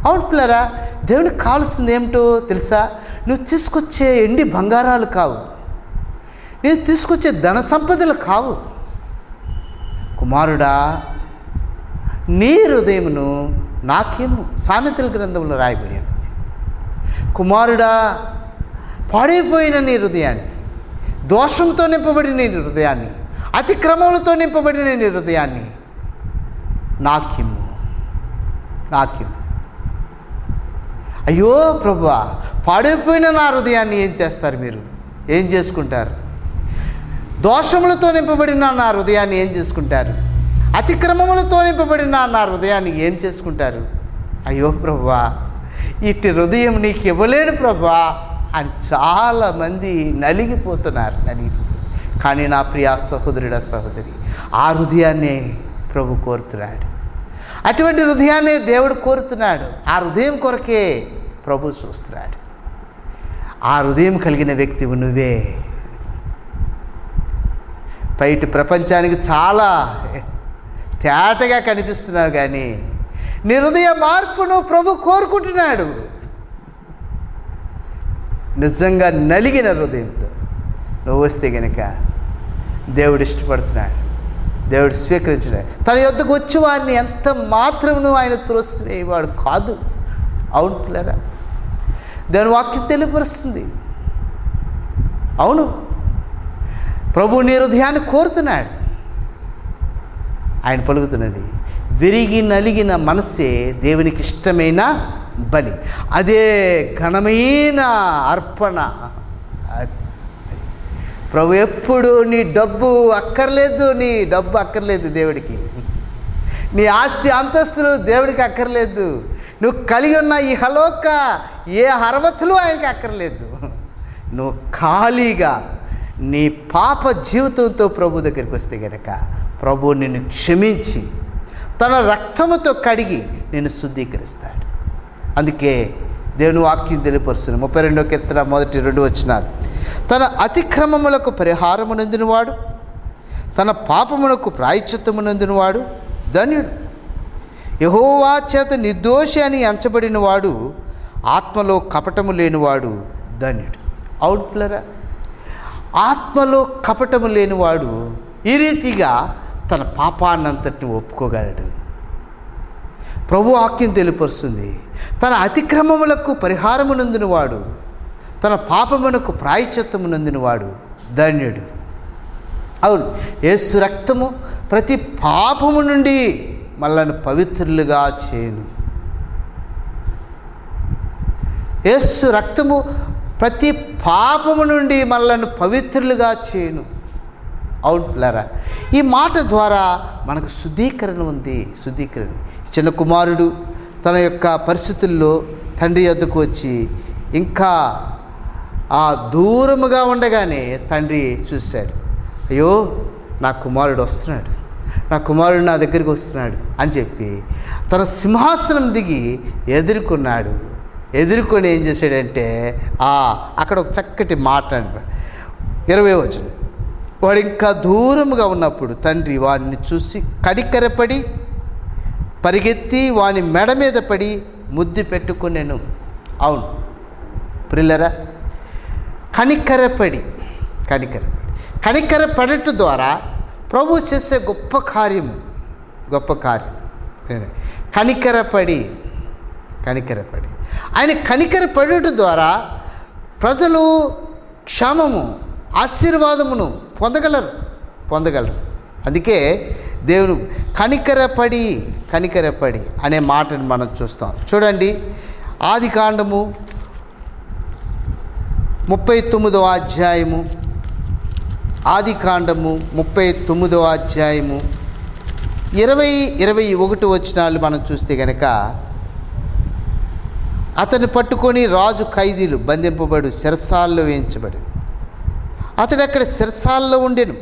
అవును పిల్లరా, దేవునికి కావాల్సింది ఏమిటో తెలుసా? నువ్వు తీసుకొచ్చే ఎండి బంగారాలు కావు, నువ్వు తీసుకొచ్చే ధన సంపదలు కావు. కుమారుడా, నీ హృదయమును నాకేమో, సామెతల గ్రంథంలో రాయబడి ఉన్నది. కుమారుడా, పాడైపోయిన నీ హృదయాన్ని, దోషంతో నింపబడిన నీ హృదయాన్ని, అతిక్రమములతో నింపబడిన నీ హృదయాన్ని నాకిమ్ము. అయ్యో ప్రభువా, పాడైపోయిన నా హృదయాన్ని ఏం చేస్తారు మీరు? ఏం చేసుకుంటారు? దోషములతో నింపబడిన నా హృదయాన్ని ఏం చేసుకుంటారు? అతిక్రమములతో నింపబడిన నా హృదయాన్ని ఏం చేసుకుంటారు? అయ్యో ప్రభువా, ఇట్టి హృదయం నీకు ఇవ్వలేను ప్రభువా అని చాలామంది నలిగిపోతున్నారు. కానీ నా ప్రియ సహోదరుడా, సహోదరి, ఆ హృదయాన్నే ప్రభు కోరుతున్నాడు. అటువంటి హృదయాన్నే దేవుడు కోరుతున్నాడు. ఆ హృదయం కొరకే ప్రభు చూస్తున్నాడు. ఆ హృదయం కలిగిన వ్యక్తివి నువ్వే. బయట ప్రపంచానికి చాలా తేటగా కనిపిస్తున్నావు, కానీ నీ హృదయ మార్పును ప్రభు కోరుకుంటున్నాడు. నిజంగా నలిగిన హృదయంతో నువ్వు వస్తే గనక దేవుడు ఇష్టపడుతున్నాడు, దేవుడు స్వీకరించినాడు. తన యొద్దకు వచ్చి వారిని ఎంత మాత్రమును ఆయన త్రోసివేయవాడు కాదు. అవును పిల్లరా, దేవుని వాక్యం తెలియపరుస్తుంది. అవును, ప్రభు నీ హృదయాన్ని కోరుతున్నాడు. ఆయన పలుకుతున్నది, విరిగి నలిగిన మనస్సే దేవునికి ఇష్టమైన బలి, అదే ఘనమైన అర్పణ. ప్రభు ఎప్పుడు నీ డబ్బు అక్కర్లేదు దేవుడికి. నీ ఆస్తి అంతస్తులు దేవుడికి అక్కర్లేదు. నువ్వు కలిగి ఉన్న ఈ హలోక ఏ అర్హతలు ఆయనకి అక్కర్లేదు. నువ్వు ఖాళీగా నీ పాప జీవితంతో ప్రభు దగ్గరికి వస్తే గనక ప్రభు నిన్ను క్షమించి తన రక్తముతో కడిగి నిన్ను శుద్ధీకరిస్తాడు. అందుకే దేవుని వాక్యం తెలియపరుస్తుంది. 32వ కీర్తన 1-2 వచనాలు. తన అతిక్రమములకు పరిహారమునందినవాడు, తన పాపమునకు ప్రాయశ్చిత్తమునందినవాడు ధన్యుడు. యెహోవా చేత నిర్దోషి అని ఎంచబడినవాడు, ఆత్మలో కపటము లేనివాడు ధన్యుడు. అవును పిల్లరా, ఆత్మలో కపటము లేనివాడు ఈ రీతిగా తన పాపాన్నంతటిని ఒప్పుకోగలడు. ప్రభు వాక్యం తెలియపరుస్తుంది, తన అతిక్రమములకు పరిహారమునందినవాడు, తన పాపమునకు ప్రాయశ్చిత్తమునందినవాడు ధన్యుడు. అవును, యేసు రక్తము ప్రతి పాపము నుండి మనల్ని పవిత్రులుగా చేయును. యేసు రక్తము ప్రతి పాపము నుండి మనల్ని పవిత్రులుగా చేయును. అవును పిల్లరా, ఈ మాట ద్వారా మనకు శుద్ధీకరణ ఉంది. చిన్న కుమారుడు తన యొక్క పరిస్థితుల్లో తండ్రి వద్దకు వచ్చి ఇంకా దూరముగా ఉండగానే తండ్రి చూశాడు. అయ్యో, నా కుమారుడు వస్తున్నాడు, నా కుమారుడు నా దగ్గరికి వస్తున్నాడు అని చెప్పి తన సింహాసనం దిగి ఎదుర్కొని ఏం చేశాడంటే అక్కడ ఒక చక్కటి మాట 20వ వచనం. వాడు ఇంకా దూరముగా ఉన్నప్పుడు తండ్రి వాడిని చూసి కనికరపడి పరిగెత్తి వాని మెడ మీద పడి ముద్దు పెట్టుకునేను. అవును ప్రియులరా, కనికరపడట ద్వారా ప్రభు చేసే గొప్ప కార్యం. కనికరపడి ఆయన కనికరపడట ద్వారా ప్రజలు క్షేమము ఆశీర్వాదమును పొందగలరు. అందుకే దేవుడు కనికరపడి అనే మాటను మనం చూస్తాం. చూడండి, ఆదికాండము 39వ అధ్యాయము, ఆదికాండము 39వ అధ్యాయము 20-21 వచనాలు మనం చూస్తే కనుక, అతన్ని పట్టుకొని రాజు ఖైదీలు బంధింపబడు చెరసాల్లో వేయించబడి అతడు అక్కడ చెరసాల్లో ఉండెను.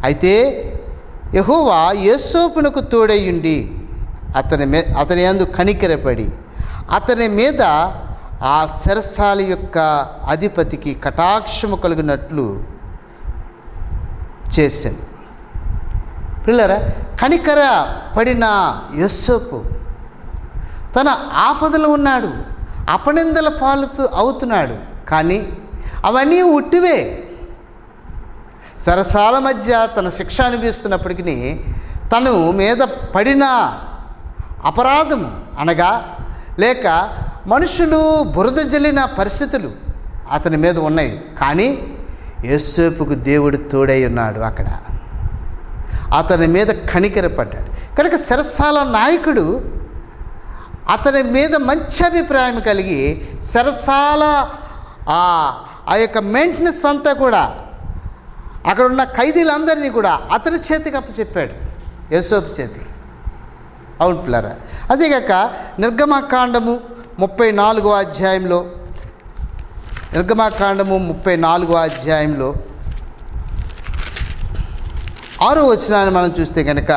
అయితే యెహోవా యోసేపునకు తోడైయుండి అతని యందు కనికరపడి అతని మీద ఆ చెరసాల యొక్క అధిపతికి కటాక్షము కలిగినట్లు చేశాను. పిల్లరా, కనికర పడిన యోసేపు తన ఆపదలో ఉన్నాడు, అపనిందల పాలుతూ అవుతున్నాడు. కానీ అవన్నీ ఉట్టివే. సరసాల మధ్య తన శిక్ష అనిపిస్తున్నప్పటికీ తను మీద పడిన అపరాధం అనగా లేక మనుషులు బురద జల్లిన పరిస్థితులు అతని మీద ఉన్నాయి. కానీ యోసేపుకు దేవుడు తోడై ఉన్నాడు. అక్కడ అతని మీద కనికరపడ్డాడు కనుక చెరసాల నాయకుడు అతని మీద మంచి అభిప్రాయం కలిగి చెరసాల ఆ యొక్క మెయింటెనెన్స్ అంతా కూడా అక్కడ ఉన్న ఖైదీలందరినీ కూడా అతని చేతికి అప్పచెప్పాడు, యోసేపు చేతికి. అవును పిల్లరా. అదేగాక నిర్గమకాండము 34వ అధ్యాయంలో 34వ అధ్యాయంలో 6వ వచనాన్ని మనం చూస్తే కనుక,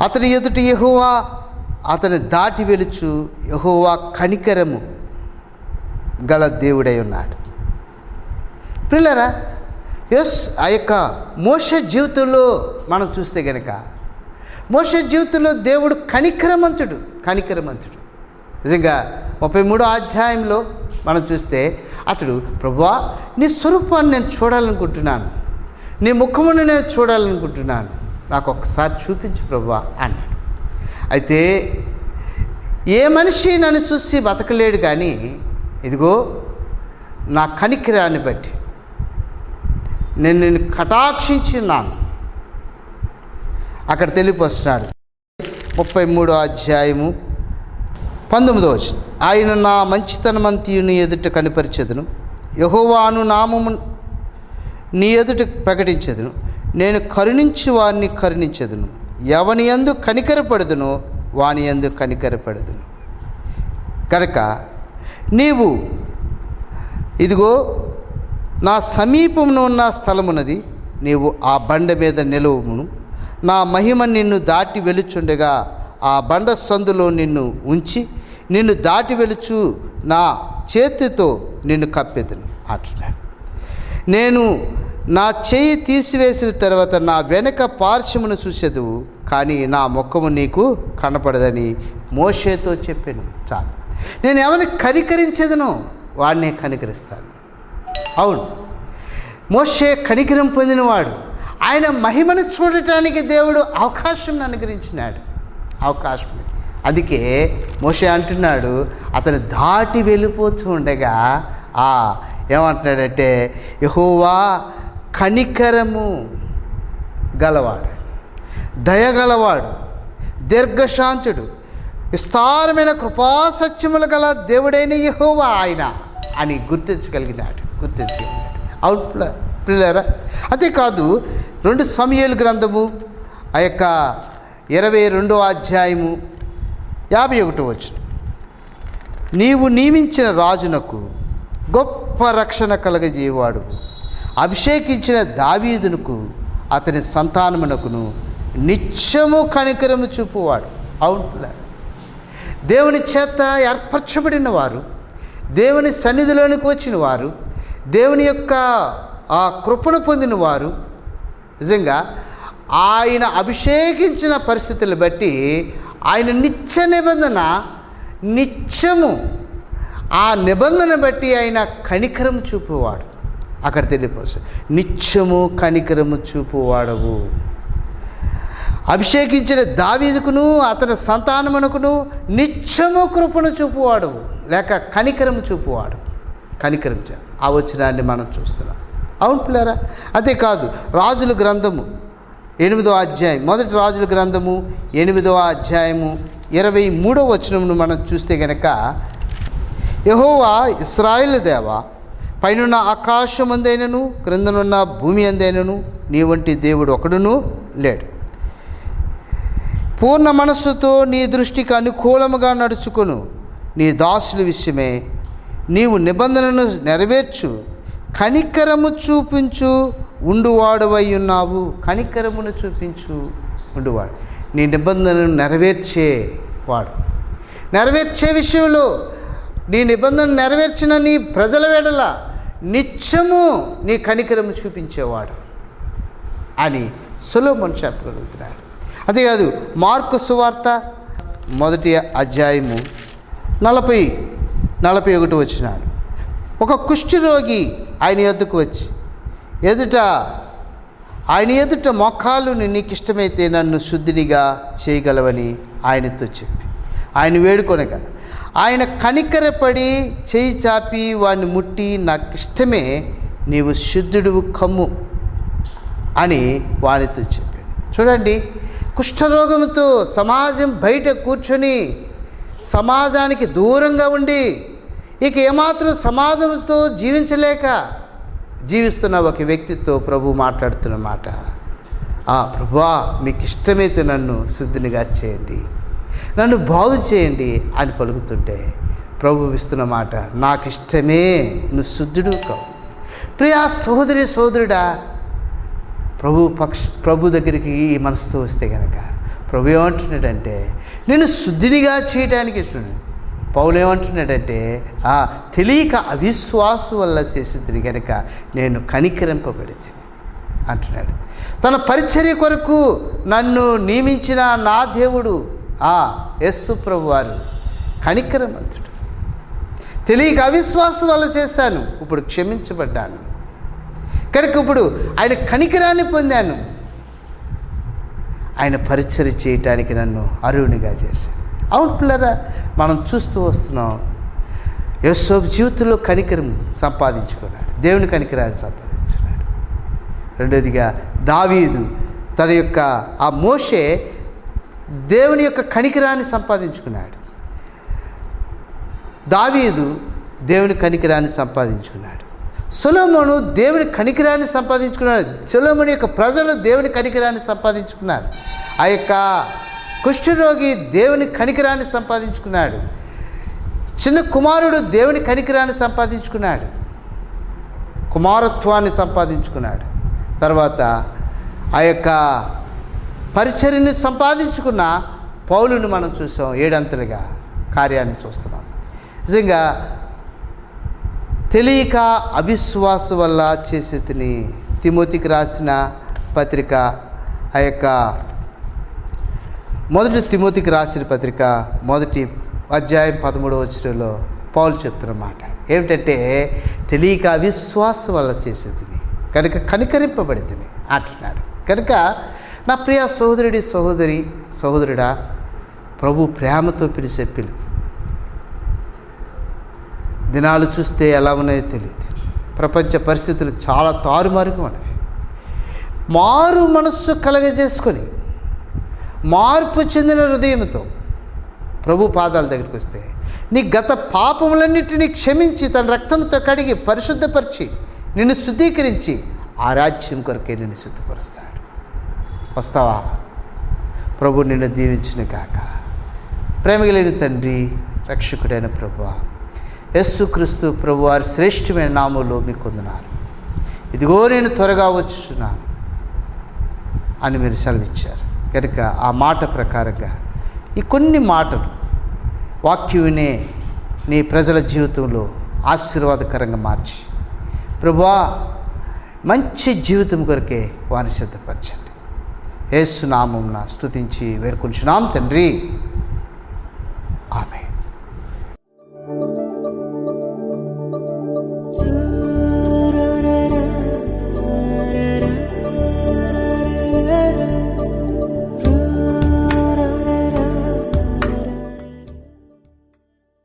అతని ఎదుట యెహోవా అతని దాటి వెలుచు యెహోవా కనికరము గల దేవుడై ఉన్నాడు. పిల్లరా, ఆ యొక్క మోషే జీవితంలో మనం చూస్తే కనుక మోషే జీవితంలో దేవుడు కనికరమంతుడు. నిజంగా 33వ అధ్యాయంలో మనం చూస్తే అతడు, ప్రభువా నీ స్వరూపాన్ని నేను చూడాలనుకుంటున్నాను, నీ ముఖమును నేను చూడాలనుకుంటున్నాను, నాకు ఒక్కసారి చూపించు ప్రభువా అన్నాడు. అయితే ఏ మనిషి నన్ను చూసి బతకలేడు, కానీ ఇదిగో నా కనికరాన్ని బట్టి నేను నిన్ను కటాక్షించున్నాను అక్కడ తెలియపరుస్తున్నాడు. 33వ అధ్యాయము 19వ వచనం, ఆయన నా మంచితనమంతియు నీ ఎదుట కనిపరిచెదను, యెహోవాను నామము నీ ఎదుట ప్రకటించెదను, నేను కరుణించి వారిని కరుణించెదను, ఎవని యందు కనికరపడదునో వాని యందు కనికరపడదును. కనుక నీవు ఇదిగో నా సమీపమున ఉన్న స్థలమున్నది, నీవు ఆ బండ మీద నిలువుమును, నా మహిమ నిన్ను దాటి వెలుచుండగా ఆ బండ సందులో నిన్ను ఉంచి నిన్ను దాటి వెలుచు నా చేతితో నిన్ను కప్పెదను అంటున్నాడు. నేను నా చెయ్యి తీసివేసిన తర్వాత నా వెనక పార్శ్వమును చూసేదువు, కానీ నా ముఖము నీకు కనపడదని మోషేతో చెప్పాను. చాలు, నేను ఎవరిని కనికరించేదనో వాడిని కనికరిస్తాను. అవును, మోషే కనికరం పొందినవాడు. ఆయన మహిమను చూడటానికి దేవుడు అవకాశం అనుగ్రహించినాడు. అవకాశం. అందుకే మోషే అంటున్నాడు, అతను దాటి వెళ్ళిపోతూ ఉండగా ఏమంటున్నాడంటే, యెహోవా కనికరము గలవాడు, దయగలవాడు, దీర్ఘశాంతుడు, విస్తారమైన కృపాసత్యములు గల దేవుడైన యెహోవా ఆయన అని గుర్తించగలిగినాడు. అవును పిల్లరా. అంతేకాదు 2 సమూయేలు గ్రంథము ఆ యొక్క 22వ అధ్యాయము 51వ వచనం, నీవు నియమించిన రాజునకు గొప్ప రక్షణ కలగజేయవాడు, అభిషేకించిన దావీదునకు అతని సంతానమునకును నిత్యము కనికరము చూపువాడు. అవును పిల్లరా, దేవుని చేత ఏర్పరచబడిన వారు, దేవుని సన్నిధిలోనికి వచ్చిన వారు, దేవుని యొక్క ఆ కృపను పొందిన వారు, నిజంగా ఆయన అభిషేకించిన పరిస్థితులను బట్టి ఆయన నిత్య నిబంధన, నిత్యము ఆ నిబంధన బట్టి ఆయన కనికరం చూపువాడు. అక్కడ తెలియపరుస్తాడు, నిత్యము కనికరము చూపువాడవు. అభిషేకించిన దావీదుకును అతని సంతానమునకును నిత్యము కృపను చూపువాడు, లేక కనికరము చూపువాడు. కనికరం ఆ వచనాన్ని మనం చూస్తున్నాం. అవును పిల్లరా. అంతేకాదు రాజుల గ్రంథము 8వ అధ్యాయం, మొదటి రాజుల గ్రంథము 8వ అధ్యాయము 23వ వచనమును మనం చూస్తే గనక, యెహోవా ఇశ్రాయేలు దేవా, పైనున్న ఆకాశమందైనను క్రిందనున్న భూమి అందైనను నీ వంటి దేవుడు ఒకడును లేడు. పూర్ణ మనస్సుతో నీ దృష్టికి అనుకూలముగా నడుచుకొను నీ దాసుల విషయమే నీవు నిబంధనను నెరవేర్చు, కనికరము చూపించు ఉండువాడవై ఉన్నావు. కనికరమును చూపించు ఉండువాడు, నీ నిబంధనను నెరవేర్చేవాడు, నెరవేర్చే విషయంలో నీ నిబంధన నెరవేర్చిన నీ ప్రజల వెడల నిత్యము నీ కనికరము చూపించేవాడు అని సొలొమోను చెప్పగలుగుతున్నాడు. అంతేకాదు మార్కు సువార్త 1వ అధ్యాయము 40-41 వచనాలు. ఒక కుష్ఠరోగి ఆయన యొద్దకు వచ్చి ఆయన ఎదుట మోకాలు నీకు ఇష్టమైతే నన్ను శుద్ధినిగా చేయగలవని ఆయనతో చెప్పి ఆయన వేడుకొనగా ఆయన కనికరపడి చేయి చాపి వాడిని ముట్టి నాకు ఇష్టమే, నీవు శుద్ధుడు కమ్ము అని వానితో చెప్పాడు. చూడండి, కుష్ఠరోగంతో సమాజం బయట కూర్చొని సమాజానికి దూరంగా ఉండి ఇక ఏమాత్రం సమాజంతో జీవిస్తున్న ఒక వ్యక్తితో ప్రభు మాట్లాడుతున్న మాట, ప్రభువా మీకు ఇష్టమైతే నన్ను శుద్ధినిగా చేయండి, నన్ను బాగు చేయండి అని పలుకుతుంటే ప్రభు ఇస్తున్న మాట, నాకు ఇష్టమే, నువ్వు శుద్ధుడు కావు. ప్రియా సోదరుడా, ప్రభు దగ్గరికి ఈ మనసుతో వస్తే కనుక ప్రభు ఏమంటున్నాడంటే నేను శుద్ధినిగా చేయడానికి ఇష్టం. పౌలు ఏమంటున్నాడంటే తెలియక అవిశ్వాసం వల్ల చేసింది కనుక నేను కనికరింపబడితే అంటున్నాడు. తన పరిచర్య కొరకు నన్ను నియమించిన నా దేవుడు యేసు ప్రభు వారు కనికరమంతుడు. తెలియక అవిశ్వాసం వల్ల చేశాను, ఇప్పుడు క్షమించబడ్డాను కనుక ఇప్పుడు ఆయన కనికరాన్ని పొందాను, ఆయన పరిచర్య చేయటానికి నన్ను అర్హునిగా చేశాను. అవును పిల్లరా, మనం చూస్తూ వస్తున్నాం. యోసేపు జీవితంలో కనికరం సంపాదించుకున్నాడు, దేవుని కనికరాన్ని సంపాదించుకున్నాడు. రెండోదిగా దావీదు తన యొక్క మోషే దేవుని యొక్క కనికరాన్ని సంపాదించుకున్నాడు. దావీదు దేవుని కనికరాన్ని సంపాదించుకున్నాడు. సొలొమోను దేవుని కనికరాన్ని సంపాదించుకున్నాడు. సొలొమోను యొక్క ప్రజలు దేవుని కనికరాన్ని సంపాదించుకున్నారు. ఆ యొక్క కుష్ఠరోగి దేవుని కనికరాన్ని సంపాదించుకున్నాడు. చిన్న కుమారుడు దేవుని కనికరాన్ని సంపాదించుకున్నాడు, కుమారత్వాన్ని సంపాదించుకున్నాడు. తర్వాత ఆ యొక్క పరిచర్యని సంపాదించుకున్న పౌలుని మనం చూసాం, 7 అంతలుగా కార్యాన్ని చూస్తున్నాం. నిజంగా తెలియక అవిశ్వాసం వల్ల చేసే తిమోతికి రాసిన పత్రిక ఆ యొక్క 1 తిమోతికి రాసిన పత్రిక 1వ అధ్యాయం 13వ వచనంలో పౌలు చెప్తున్న మాట ఏమిటంటే తెలియక అవిశ్వాసం వల్ల చేసేది కనుక కనికరింపబడితే అంటున్నాడు. కనుక నా ప్రియ సహోదరుడా, ప్రభు ప్రేమతో పిలిచే పిలుపు. దినాలు చూస్తే ఎలా ఉన్నాయో తెలియదు, ప్రపంచ పరిస్థితులు చాలా తారుమారుగా ఉన్నవి. మారు మనస్సు కలగజేసుకొని మార్పు చెందిన హృదయంతో ప్రభు పాదాల దగ్గరికి వస్తే నీ గత పాపములన్నిటినీ క్షమించి తన రక్తంతో కడిగి పరిశుద్ధపరిచి నిన్ను శుద్ధీకరించి ఆ రాజ్యం కొరకే నిన్ను సిద్ధపరుస్తాడు. వస్తావా? ప్రభు నిన్ను దీవించును గాక. ప్రేమగలిగిన తండ్రి, రక్షకుడైన ప్రభువా, యేసుక్రీస్తు ప్రభు వారి శ్రేష్టమైన నామములో మీకు వందనాలు. ఇదిగో నేను త్వరగా వచ్చుచున్నాను అని మీరు సెలవిచ్చారు కనుక ఆ మాట ప్రకారంగా ఈ కొన్ని మాటలు వాక్యునే నీ ప్రజల జీవితంలో ఆశీర్వాదకరంగా మార్చి ప్రభువా మంచి జీవితం కొరకే వారిని సిద్ధపరచండి. యేసు నామమున స్తుతించి వేడుకొంచున్నాం తండ్రి.